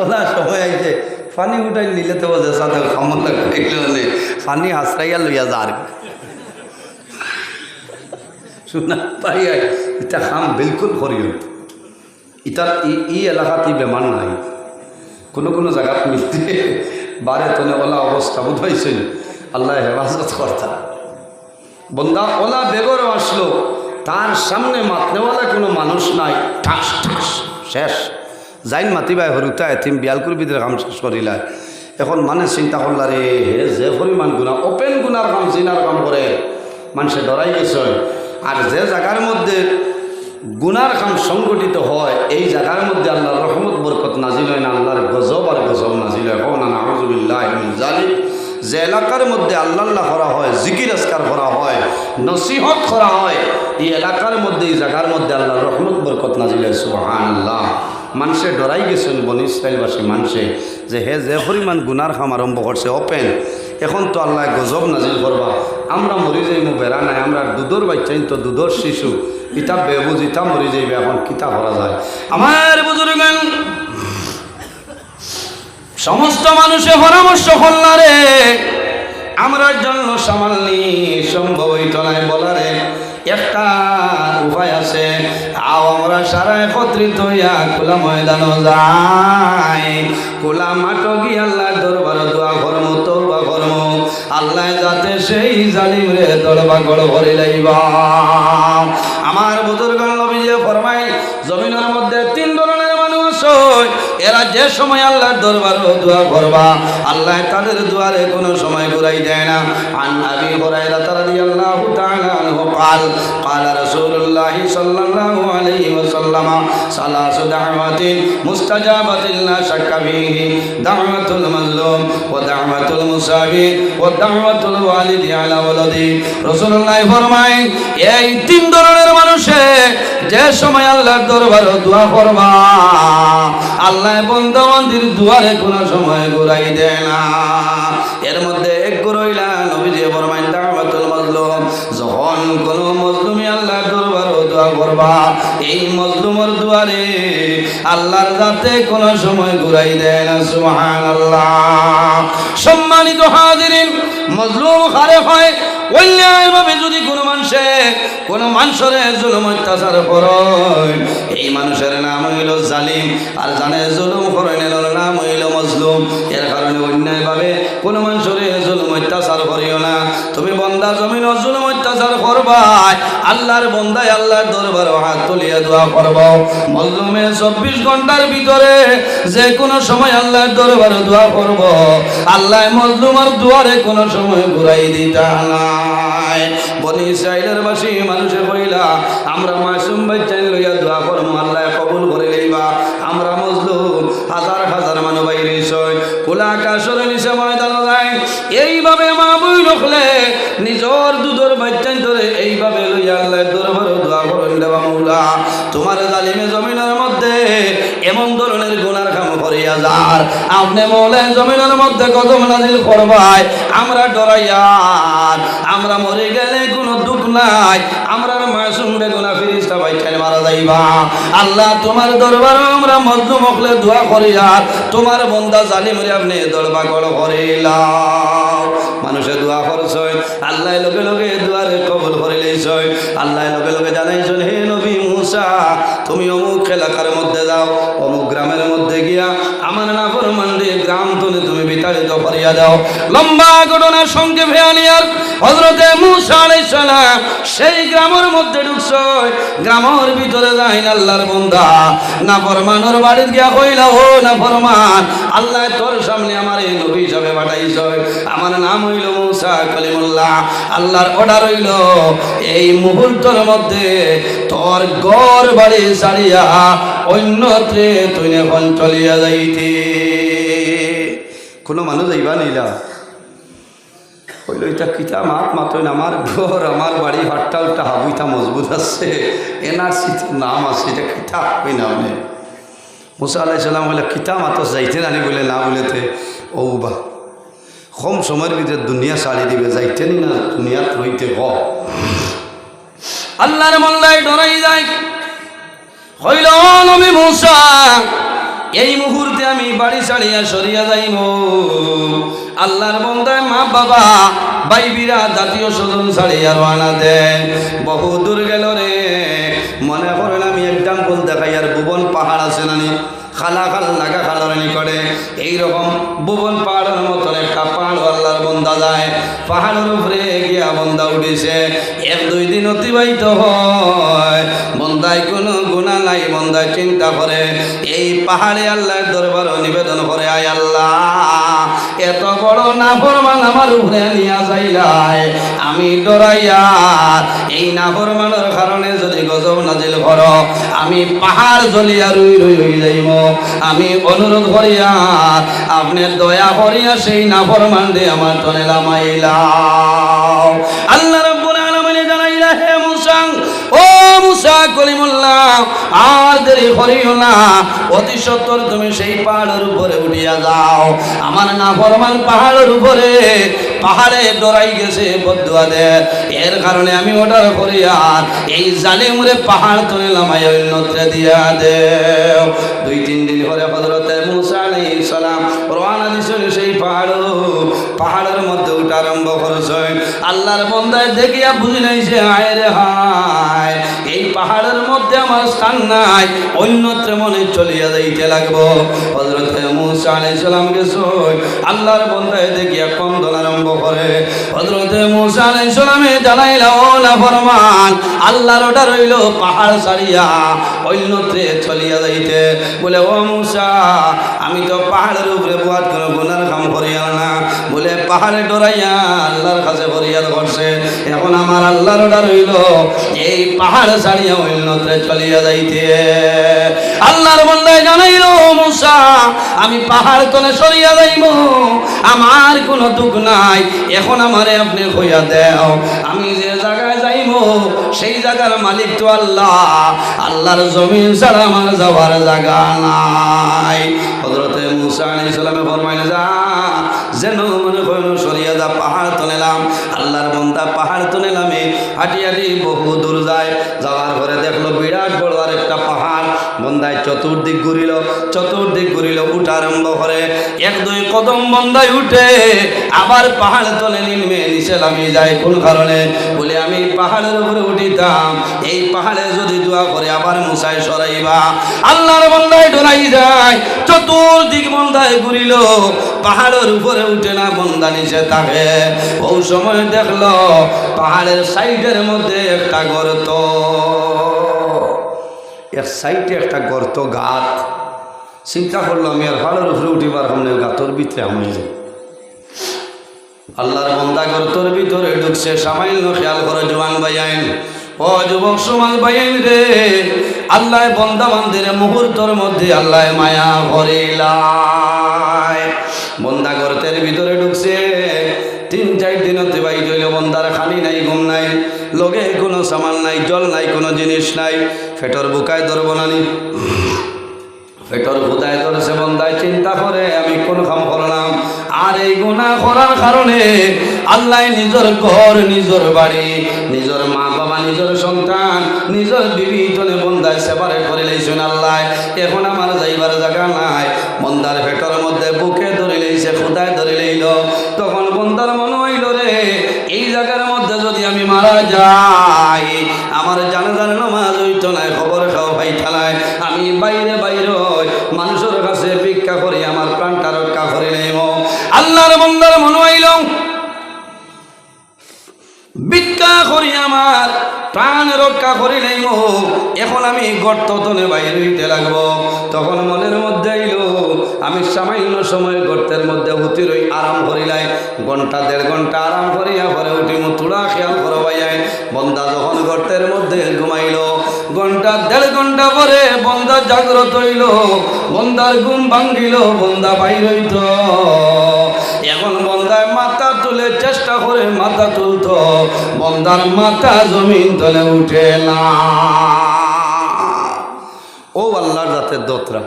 Speaker 1: ওলা সময় আইছে, পানি উঠাই নিলে তো বোঝে সাথে ক্ষমতা করলে পানি হাসরাইয়া লইয়া যার শুনা পাই, এটা কাম বিলকুল করিও। ইটার ই এলাকাতে বেমার নাই, কোনো কোনো জায়গাত মিলতে বারে তনে ওলা অবস্থা বুঝাইছেন, আল্লাহ হেফাজত কর্তা। বন্দা ওলা বেগরও আসলো, তার সামনে মাতনেওয়ালা কোনো মানুষ নাই, ঠাস ঠাস শেষ। যাইন মাতিবাই হরুতা এতিম বিয়ালকুর বিদের কাম শেষ করিলায়। এখন মানে চিন্তা করলা রে, হে যে পরিমাণ গুণা, ওপেন গুণার কাম জিনার কাম করে, মানুষে ডরাই গেছে। আর যে জায়গার মধ্যে গুনার কাম সংগঠিত হয়, এই জায়গার মধ্যে আল্লাহর রহমত বরকত নাজিল হয় না, আল্লাহর গজব আর গজব নাজিল হয়। না নাউযুবিল্লাহি মিন যালিক। যে এলাকার মধ্যে আল্লাহ করা হয়, জিকির আজকার করা হয়, নসিহত করা হয়, এই এলাকার মধ্যে, এই জায়গার মধ্যে আল্লাহর রহমত বরকত নাজিল হয়। সুবহানাল্লাহ। মানুষে ডরাই গেছেন বনি ইসরাইলবাসী মানুষে, যে হে যে পরিমাণ গুনার কাম আরম্ভ করছে ওপেন, এখন তো আল্লাহ গজব নাজিল করবা, আমরা মরি যাইব বেড়া নাই, আমরা দুধর বাচ্চা, তো দুধর শিশু, ইটা বেবুজ, ইটা মরি যাইবে, এখন কিতা করা যায়। আমার বুজুর্গ সমস্ত মানুষে পরামর্শ করলা রে, আমরা জন্য সামালনি সম্ভব হইত নাই বলারে, একটা উপায় আছে, আও আমরা সারা একত্রিত হইয়া খোলা ময়দান যাই, খোলা মাঠ গিয়ে আল্লাহর দরবারে দোয়া করম, তওবা করম, আল্লাহ যাতে সেই জালিম রে দলবাগড় করে লাইবা। আমার বুজুর্গ নবীজি ফরমায়, জমিনের মধ্যে 3 ধরনের মানুষ হয়, এরা যে সময় আল্লাহর দরবারে দোয়া করবা, আল্লাহ তাদের দুয়ারে কোনো সময় ঘুরাই দেয় না। আন আবি হুরায়রা রাদিয়াল্লাহু তাআলা আনহু قال قال رسول الله صلى الله عليه وسلم ثلاث دعوات مستجابة لا شك فيه دعوة المظلوم ودعوة المسافر ودعوة الوالد على ولده। রাসূলুল্লাহ ফরমায়, এই 3 ধরনের মানুষে যে সময় আল্লাহর দরবারে দোয়া করবা, আল্লাহ বান্দাদের দুয়ারে কোনো সময় ঘুরাই দেয় না। এর মধ্যে এক ঘুরাইলা নবীজি ফরমায় দাওয়াতুল মাজলুম, যখন কোনো মজলুমি আল্লাহর দরবারে দোয়া করবা, এই মজলুমের দুয়ারে আল্লাহর যাতে কোনো সময় ঘুরাই দেয় না। সুবহানাল্লাহ। সম্মানিত হাজিরিন, মজলুম কারে হয়? অন্যায়ভাবে যদি কোনো মানুষের জুলুম অত্যাচার করে, এই মানুষের নাম হইল জালিম, আর জানে জুলুম করেন নাম হইল মজলুম। এর কারণে অন্যায়ভাবে কোনো মানুষের জুলুম অত্যাচার করিও না। তুমি বন্দা জমিন জুলুম অত্যাচার অত্যাচার করবাই আল্লাহর বন্দায় আল্লাহর দরবারে হাত তুলিয়া দোয়া করব মজলুমে 24 ঘন্টার ভিতরে যে কোনো সময় আল্লাহর দরবারে দোয়া করব আল্লাহ মজলুমের দুয়ারে কোনো সময় ঘুরাই দিতা নাই বনি ইসরাইলের বাসী মানুষে কইলা আমরা মাসুম বাচ্চাই লইয়া দোয়া করব আল্লাহ কবুল করে লইবা আমরা মজলুম হাজার হাজার মানুষ বাইরে সই খোলা আকাশের নিচে ময়দান যায় এইভাবে মা বই রখলে নিজর দুধর বাচ্চাই ধরে এইভাবে লইয়া আল্লাহর দরবারে দোয়া করেন দেবা মৌলা তোমার জালিমে জমিনের মধ্যে এমন ধরনের গুনার কাম করিয়া যার আপনি মৌলা জমিনের মধ্যে কদম নাজিল করবাই আমরা ডরাইয়ার আমরা মরে গেলে কোনো দুঃখ নাই আমরা মাসুম বেগুনা ফিরিস্তা বাইখানে মারা যাইবা আল্লাহ তোমার দরবারে আমরা মজলুম হকলে দোয়া করিয়া তোমার বন্দা জালিমরে আপনি দরবার করিলাম মানুষে দোয়া করছয় আল্লাহ লগে লগে দুয়ারে কবুল করে লইছয় আল্লাহ লগে লগে জানাইছেন হে নবী মুসা তুমি অমুক এলাকার মধ্যে যাও অমুক গ্রামের মধ্যে গিয়া আমার নাফরমানদের গ্রাম তুমি বিতাড়িত করিয়া দাও লম্বা ঘটনার সঙ্গে ভেয়ানিয়ার হযরতে মুসা আলাইহিস সালাম সেই গ্রামের মধ্যে ঢুকছয় গ্রামের ভিতরে যাইন আল্লাহর বান্দা নাফরমানের বাড়ি গিয়া কইলা ও নাফরমান আল্লাহ তোর সামনে আমার এই নবী হিসাবে পাঠাইছয় আমার নাম হইল মুসা কালিমুল্লাহ আল্লাহর অর্ডার হইল এই মুহূর্তের মধ্যে তোর ঘর বাড়ি ছাড়িয়া অন্যত্রে তুই এখন চলিয়া যাইতে কোনো মানুষ যাইবা নিলা হইল এটা কিতা মাত মাতইন আমার ঘর আমার বাড়ি হাটটা ওটা হাবুইটা মজবুত আছে এনআরসি নাম আছে এটা কিতা হই না মানে মুসা আলাইহিস সালাম বলে কিতা মাত যাইতে নানি বলে না বলেতে ও বা কম সময়ের ভিতরে দুনিয়া ছাড়ি দিবে যাইতে না দুনিয়াত রইতে হ আল্লাহর মোল্লায় ডরাই যায় হইল নবী মুসা এই মুহূর্তে আমি বাড়ি ছাড়িয়া সরিয়া যাইব আল্লাহর বান্দায় মা বাবা ভাই বিরা জাতীয় স্বজন ছাড়িয়া রওনা দেন বহু দূর গেল রে মনে করেন আমি এক্সাম্পল দেখাই আর ভুবন পাহাড় আছে নানি খালা খাল লাগা খালারানি করে এইরকম ভুবন পাহাড়ের মতন একটা পাহাড় আল্লাহর বন্দা যায় পাহাড়ের উপরে গিয়া বন্দা উঠেছে 1-2 দিন অতিবাহিত হয় বন্দায় কোনো গুনাহ নাই বন্দায় চিন্তা করে এই পাহাড়ে আল্লাহর দরবারে নিবেদন করে আয় আল্লাহ এত বড় নাফরমান আমার উপরে নিয়া যাইলাই আমি ডরাইয়া এই নাফরমানের কারণে যদি গজব নাজিল করো আমি পাহাড় জ্বলিয়া রুই রুই হয়ে যাইব আমি অনুরোধ করিয়া আপনি দয়া করিয়া সেই নাফরমান দিয়ে আমার তলে নামাইলাও আল্লাহ রাব্বুল আলামিন জানাইলা হে মুসা ও মুসা কলিমুল্লাহ আর দেরি করিও না অতি সত্বর তুমি সেই পাহাড়ের উপরে উঠিয়া যাও আমার নাফরমান পাহাড়ের উপরে পাহাড়ে ডরাই গেছে বদুয়া দে এর কারণে আমি অর্ডার করি আর এই জালিমরে পাহাড় তুলে নামাই অন্যত্রে দিয়া দেও 2-3 দিন পরে হযরতে মুসা আলাইহিস সালাম রওনা দিছেন সেই পাহাড়ের মধ্যে উঠা আরম্ভ করেছেন আল্লাহর বান্দায় দেখিয়া বুঝি নাই যে হায় রে হায় এই পাহাড়ের মধ্যে আমার স্থান নাই অন্যত্রে মনে চলিয়া যাইতে লাগবো হযরতে মুসা আলাইহিস সালাম গেছেন আল্লাহর বান্দায় দেখিয়া কন্দন আরম্ভ করে হযরতে মুসা আলাইহিস সালামে জানাইলা ও নাফরমান আল্লাহর অর্ডার হইল পাহাড় ছাড়িয়া অন্যত্রে চলিয়া যাইতে বলে ও মুসা আমি তো পাহাড়ের উপরে বুয়াত কোনো গুনার কাম করিয়া না বলে পাহাড়ে ডরাইয়া আল্লাহর কাছে ফরিয়াদ করছে এখন আমার আল্লাহর অর্ডার হইল এই পাহাড় ছাড়িয়া অন্যত্রে চলিয়া যাইতে আল্লাহর বান্দায় জানাইল মুসা আমি পাহাড় তলে সরিয়া যাইব আমার কোনো দুঃখ নাই এখন আমারে আপনি কইয়া দেও আমি যে জায়গায় যাইব সেই জায়গার মালিক তো আল্লাহ আল্লাহর জমিন ছাড়া আমার যাওয়ার জায়গা নাই হযরতে মুসা আলাইহিস সালামে ফরমাইলেন যা যেন মনে কইল সরিয়া যা পাহাড় তো নিলাম আল্লাহর বান্দা পাহাড় তো নিলামে হাঁটি হাঁটি বহু দূর যায় যাওয়ার পরে দেখলো বিরাট বড় আর একটা পাহাড় বন্ধ বন্দায় চতুর্দিক ঘুরিল উঠা আরম্ভ করে। 1-2 কদম বন্দায় উঠে আবার পাহাড় তলে নিমে নিচে নামি যায়। কোন কারণে? বলে আমি পাহাড়ের উপরে উঠিতাম, এই পাহাড়ে যদি দোয়া করে আবার মুসায় সরাইবা। আল্লাহর বন্দায় ডরাই যায়, চতুর্দিক বন্দায় ঘুরিল, পাহাড়ের উপরে উঠে না, বন্দা নিচে থাকে। ওই সময় দেখলো পাহাড়ের সাইডের মধ্যে একটা গর্ত, এক সাইডে একটা গর্ত, গাত। চিন্তা করলো আমি আর পাহাড়ের উপরে উঠিবার সামনে গাতর ভিতরে আমি যাই। আল্লাহর বন্দা গর্তর ভিতরে ঢুকছে। সামান্য খেয়াল করে জওয়ান ভাইয়াইন, ও যুবক সমাজ ভাইয়াইন রে, আল্লাহ বন্দা বান্দির মুহূর্তের মধ্যে আল্লাহ মায়া ভরিলায়। বন্দা গর্তের ভিতরে ঢুকছে। 3-4 দিন অতিবাহিত হইল, বন্দার খানি নাই, ঘুম নাই, লগে কোনো সামান নাই, জল নাই, কোনো জিনিস নাই। ফেটর বুকায় ধরব নানি, ফেটর বুদায় ধরেছে। বন্দায় চিন্তা করে আমি কোন কাম করলাম, আর এই গুনাহ করার কারণে আল্লাহ নিজের ঘর, নিজের বাড়ি, নিজের মা বাবা, নিজের সন্তান, নিজের বিবি জনে বন্দায় সেপারেট করে লইছেন। আল্লাহ এখন আমার যাইবার জায়গা নাই। বন্দার ফেটর মধ্যে বুকে ধরে লইছে, খুদায় ধরে লইল। তখন বন্দার মনে হইল রে, এই জায়গার মধ্যে যদি আমি মারা যাই, আমার জানাজার নামাজ হইতো না, খবর খাও ভাই ঠালায়, আমি বাইরে মানুষের কাছে ভিক্ষা করি, আমার প্রাণটা রক্ষা করে নেব। আল্লাহর বন্দার মনে হইল ভিক্ষা করি, আমার প্রাণ রক্ষা করি নেব, এখন আমি গর্ত তলে বাইরে হইতে লাগবো। তখন মনের মধ্যে আইল আমি সামান্য সময় গর্তের মধ্যে উঠি রই, আরাম করিলাই, 1-1.5 ঘন্টা আরাম করিয়া পরে উঠিমু। তোরা খেয়াল করো ভাইয়াই, বন্দা যখন গর্তের মধ্যে ঘুমাইল, 1-1.5 ঘন্টা পরে বন্দা জাগ্রত হইল, বন্দার ঘুম ভাঙ্গিল, বন্দা বাইর হইত। এখন বন্দায় মাথা তুলে চেষ্টা করে মাথা তুলত, বন্দার মাথা জমিন তলে উঠে না। ও আল্লাহর জাতের দোতরা,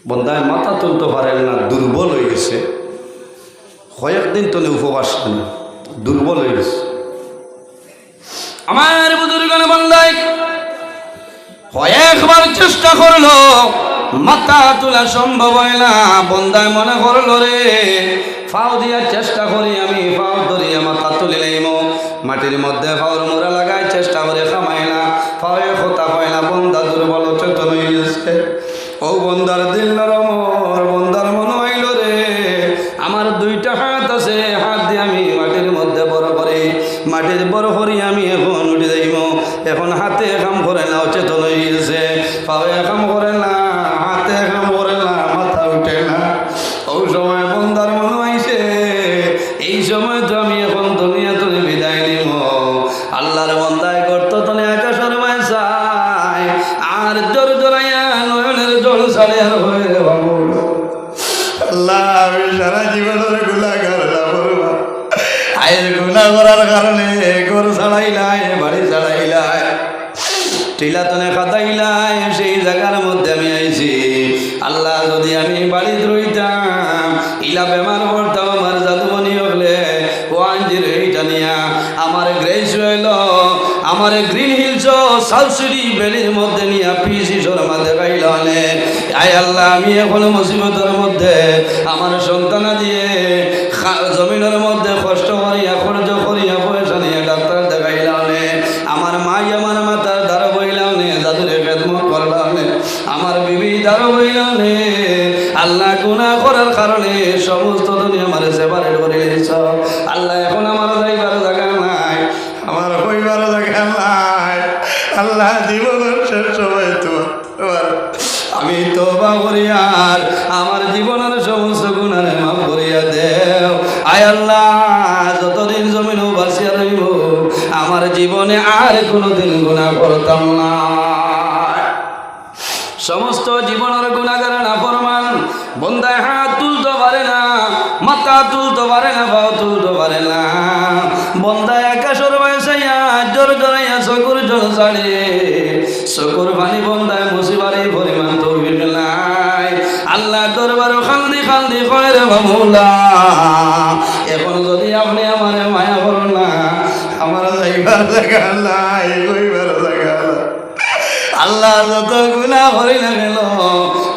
Speaker 1: বন্দায় মাথা তুলতে পারেন না, দুর্বল হয়ে গেছে। কয়েকদিন তলে উপবাস না, দুর্বল হয়ে গেছে। আমার বুজুর্গানে বন্দায় কয়েকবার চেষ্টা করলো, মাথা তোলা সম্ভব হয় না। বন্দায় মনে করলো রে, ফাও দিয়া চেষ্টা করি, আমি ফাও ধরিয়া মাথা তুলে নেইম, মাটির মধ্যে ফাওর মোড়া লাগায় চেষ্টা করে, খামাই না, ফাওয়ে কথা হয় না। বন্দা দুর্বল চেতন হয়ে গেছে। ও বন্দার দিল নরম, বন্দার মনে হইল রে, আমার 2টা হাত আছে, হাত দিয়ে আমি মাটির মধ্যে বড় করে, মাটির বড় করি আমি এখন উঠে যাইব। এখন হাতে কাম করে না, চেতন হয়ে গেছে, পায়ে কাম করে না, হাতে কাম করে না, মাথা উঠে না। ওই সময় বন্দার মনে হইছে এই সময় তো আমি এখন দুনিয়া তুলে বিদায় নিব। আল্লাহর বন্দায় গর্ত তলে আকাশের মায় চায়, আর জোর জোরাইয়া নয়নের জল ছাড়ে আর হয়ে বাবু। আল্লাহ আমি সারা জীবনের গুনাহগার, আয়ের গুনাহ করার কারণে ঘর ছাড়াইলাই, বাড়ি ছাড়াইলাই, টিলাতনে খাতাইলাই, সেই জায়গার মধ্যে আমি আইছি। আল্লাহ যদি আমি বাড়িতে রইতাম, ইলা বেমার পড়তাম, আমার জাদুমণি হলে ও আঞ্জির এইটা নিয়া আমার গ্রেস হইল, আমার গ্রিন হিলস সাউসুরি ভ্যালির মধ্যে নিয়ে পিসি শর্মা দেখাইল। আয় আল্লাহ আমি এখন মুসিবতের মধ্যে, আমার সন্তান দিয়ে জমিনের মধ্যে কষ্ট করিয়া খরচ করিয়া পয়সা নিয়ে ডাক্তার দেখাইলাম, আমার মাই আমার মাতার দ্বারা বইলাম, দাদুরে খেদমত করলাম, আমার বিবি দ্বারা বইলাম। আল্লাহ গুনাহ করার কারণে সমস্ত দুনিয়া আমার সেপারেট করে দিয়েছ। আল্লাহ এখন আমার যাইবার জায়গা নাই, আমার হইবার জায়গা নাই। আল্লাহ জীবনের শেষ সময় তোমার আমি তওবা করি, আর আমার জীবনের সমস্ত গুনাহ মাফ করিয়া দেও। আয় আল্লাহ যতদিন জমিন বাঁচিয়া রইব, আমার জীবনে আর কোনোদিন গুনাহ করতাম না। সমস্ত জীবনের গুনাহগার নাফরমান বন্দায় হাত তুলতে পারে না, মাথা তুলতে পারে না, পাও তুলতে পারে না। বন্দায় আকাশের বাসাইয়া জোর জড়াইয়া চকুর জল ছাড়ে, চকুর পানি বন্দায় মুসিবারে পরিমাণ তৌফিক নাই। আল্লাহ দরবারে খান্দি খান্দি কয় রে মাওলা, এখন যদি আপনি আমার মায়া করুন না, আমার যাইবার জায়গা নাই, কইবার জায়গা নাই। আল্লাহ যত গুনাহ করি না গেল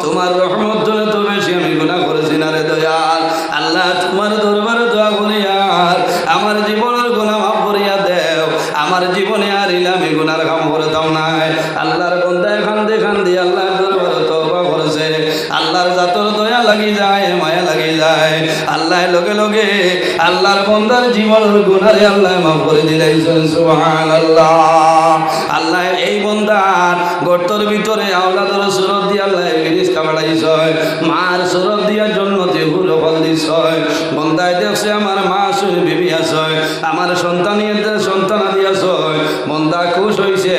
Speaker 1: তোমার রহমত জন্য তো বেশি আমি গুনাহ করেছি না রে দয়াল। আল্লাহ তোমার দরবারে দোয়া করি আর আমার জীবনের গুনাহ মাফ করিয়া দেও। আমার জীবনে আর ইলামি গুনার কাম করে দাও নাই। আল্লাহর বন্দায় খান্দে খান্দি আল্লাহর দরবারে তওবা করেছে। আল্লাহর জাতর দয়া লাগি যায়, মায়া লাগি যায়। আল্লাহ লগে লগে আল্লাহর বন্দার জীবনের গুনারে আল্লাহ মাফ করে দিলেন। সুবহানাল্লাহ। আল্লাহ এই বন্দার গর্তর ভিতরে আওলাদের সুরত দিয়ে আল্লাহ ফেরেশতা বাড়াইছে, মার সুরত দিয়া জন্নতে হুর ফল দিছে। বন্দায় দেখছে আমার মা শুনে বিবি আছে, আমার সন্তানের সন্তান আদি আছে। বন্দা খুশ হইছে।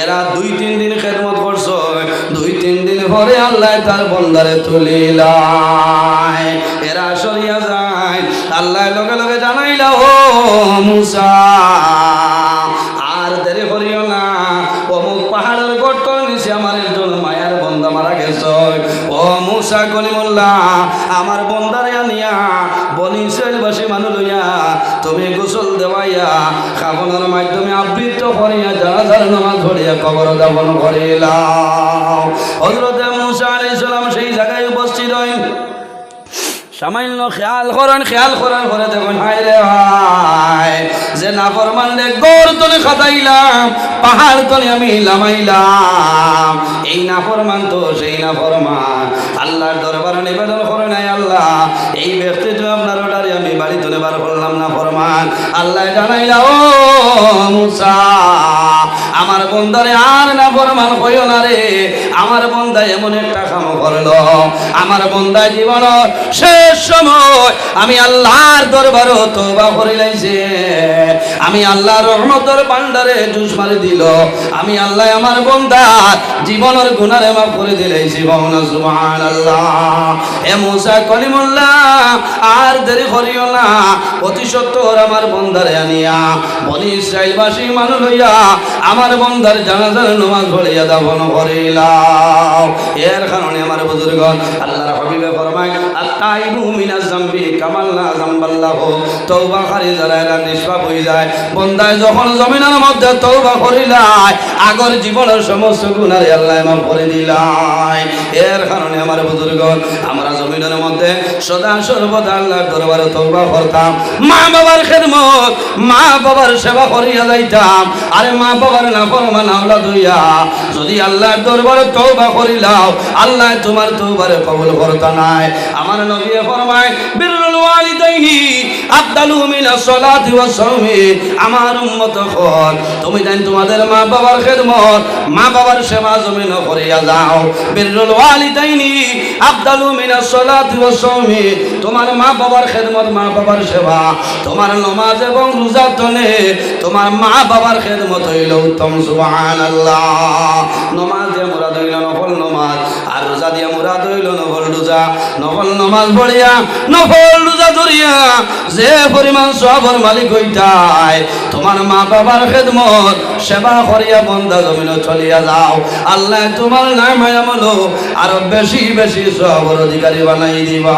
Speaker 1: এরা 2-3 দিন খেদমত করছে। 2-3 দিন পরে আল্লাহ তার বন্দারে তুলিলায়। এরা সরিয়া যায়। আল্লাহ লগে লগে জানাইলা, ও মুসা আর দেরি করিও না, অমুক পাহাড়ের গর্তর নিচে আমার একজন মায়ার বন্দা মারা গেছে। ও মুসা কলিমুল্লাহ, আমার বন্দারে আনিয়া বনি ইসরাইলবাসী মানুষ লইয়া তুমি গোসল দেওয়াইয়া খাবনের মাধ্যমে আবৃত্ত করিয়া জানাজার নামাজ পড়িয়া কবর দাফন করিলাম। হযরত মুসা আলাইহিস সালাম সেই জায়গায় উপস্থিত হই। সামান্য খেয়াল করার পরে দেখুন, হায় রে ভাই, যে নাফরমান রে গোর তলে খাটাইলাম, পাহাড় তলে আমি লামাইলাম। এই নাফরমান তো সেই নাফরমান। আল্লাহর দরবারে নিবেদন করে নাই, আল্লাহ এই ব্যক্তি তো আপনার অর্ডারে আমি বাড়ি তুলে বার করলাম নাফরমান। আল্লাহ জানাইলা, ও মুসা আমার বন্দারে আর নাফরমান কইও না রে। আমার বন্দা এমন একটা কাম করলো, আমার বন্দা জীবন শেষ সময় আমি আল্লাহর দরবারে তওবা করে লাইছে। আমি আল্লাহর রহমতের ভান্ডারে জুস মারি দিল। আমি আল্লাহ আমার বন্দার জীবনের গুনারে মাফ করে দিলাইছি। বাউনা সুবহানাল্লাহ। এ মুসা কলিমুল্লাহ, আর দেরি করিও না, অতি সত্বর আমার বন্দারে আনিয়া বনি ইসরাইলবাসী মানুষ লইয়া আমার বন্দার জানাজার নামাজ পড়িয়া দাফন করিলাম। এর কারণে আমার বুজুর্গণ আল্লাহর হাবিবে ফরমায়, আত-তাইবু মিনাজ যামবি কামাল লা যামবাল্লাহু। তওবাকারী যারা এরা নিষ্পাপ হয়ে যায়। বন্দায় যখন জমিনের মধ্যে তওবা করিলায়, আগর জীবনের সমস্ত গুনাহ আল্লাহ মাফ করে দিলায়। এর কারণে আমার বুজুর্গণ আমরা জমিনের মধ্যে সদা সর্বদা আল্লাহর দরবারে তওবা করতাম। মা বাবার খেদমত, মা বাবার সেবা করিয়া যাইতাম। আরে মা বাবার নাফরমান আওলাদ হইয়া যদি আল্লাহর দরবারে তওবা করিলাও, আল্লাহ তোমার তওবারে কবুল করতা নাই। আমার নবী ফরমায়, বিররুল ওয়ালিদাইনি আফদালু মিনাস সালাতি ওয়াস সাওমি। আমার উম্মত হল, তুমি জান তোমাদের মা বাবার খেদমত, মা বাবার সেবা জমিন করিয়া যাও। বিররুল ওয়ালিদাইনি আফদালু মিনাস সালাতি ওয়াস সাওমি। তোমার মা বাবার খেদমত, মা বাবার সেবা, তোমার নামাজ এবং রোজা তনে তোমার মা বাবার খেদমত হইল উত্তম। সুবহানাল্লাহ। নামাজ দিয়ে মুরাদ হইল নফল নামাজ, আর রোজা দিয়ে মুরাদ হইল নফল রোজা। নফল নামাজ পড়িয়া নফল রোজা ধরিয়া যে পরিমাণ সওয়াবের মালিক হইতাই, তোমার মা বাবার খেদমত সেবা করিয়া বন্দা জমিন চলিয়া যাও, আল্লাহ তোমার নাম আমল আরো বেশি বেশি সওয়াবের অধিকারী বানাই দিবা।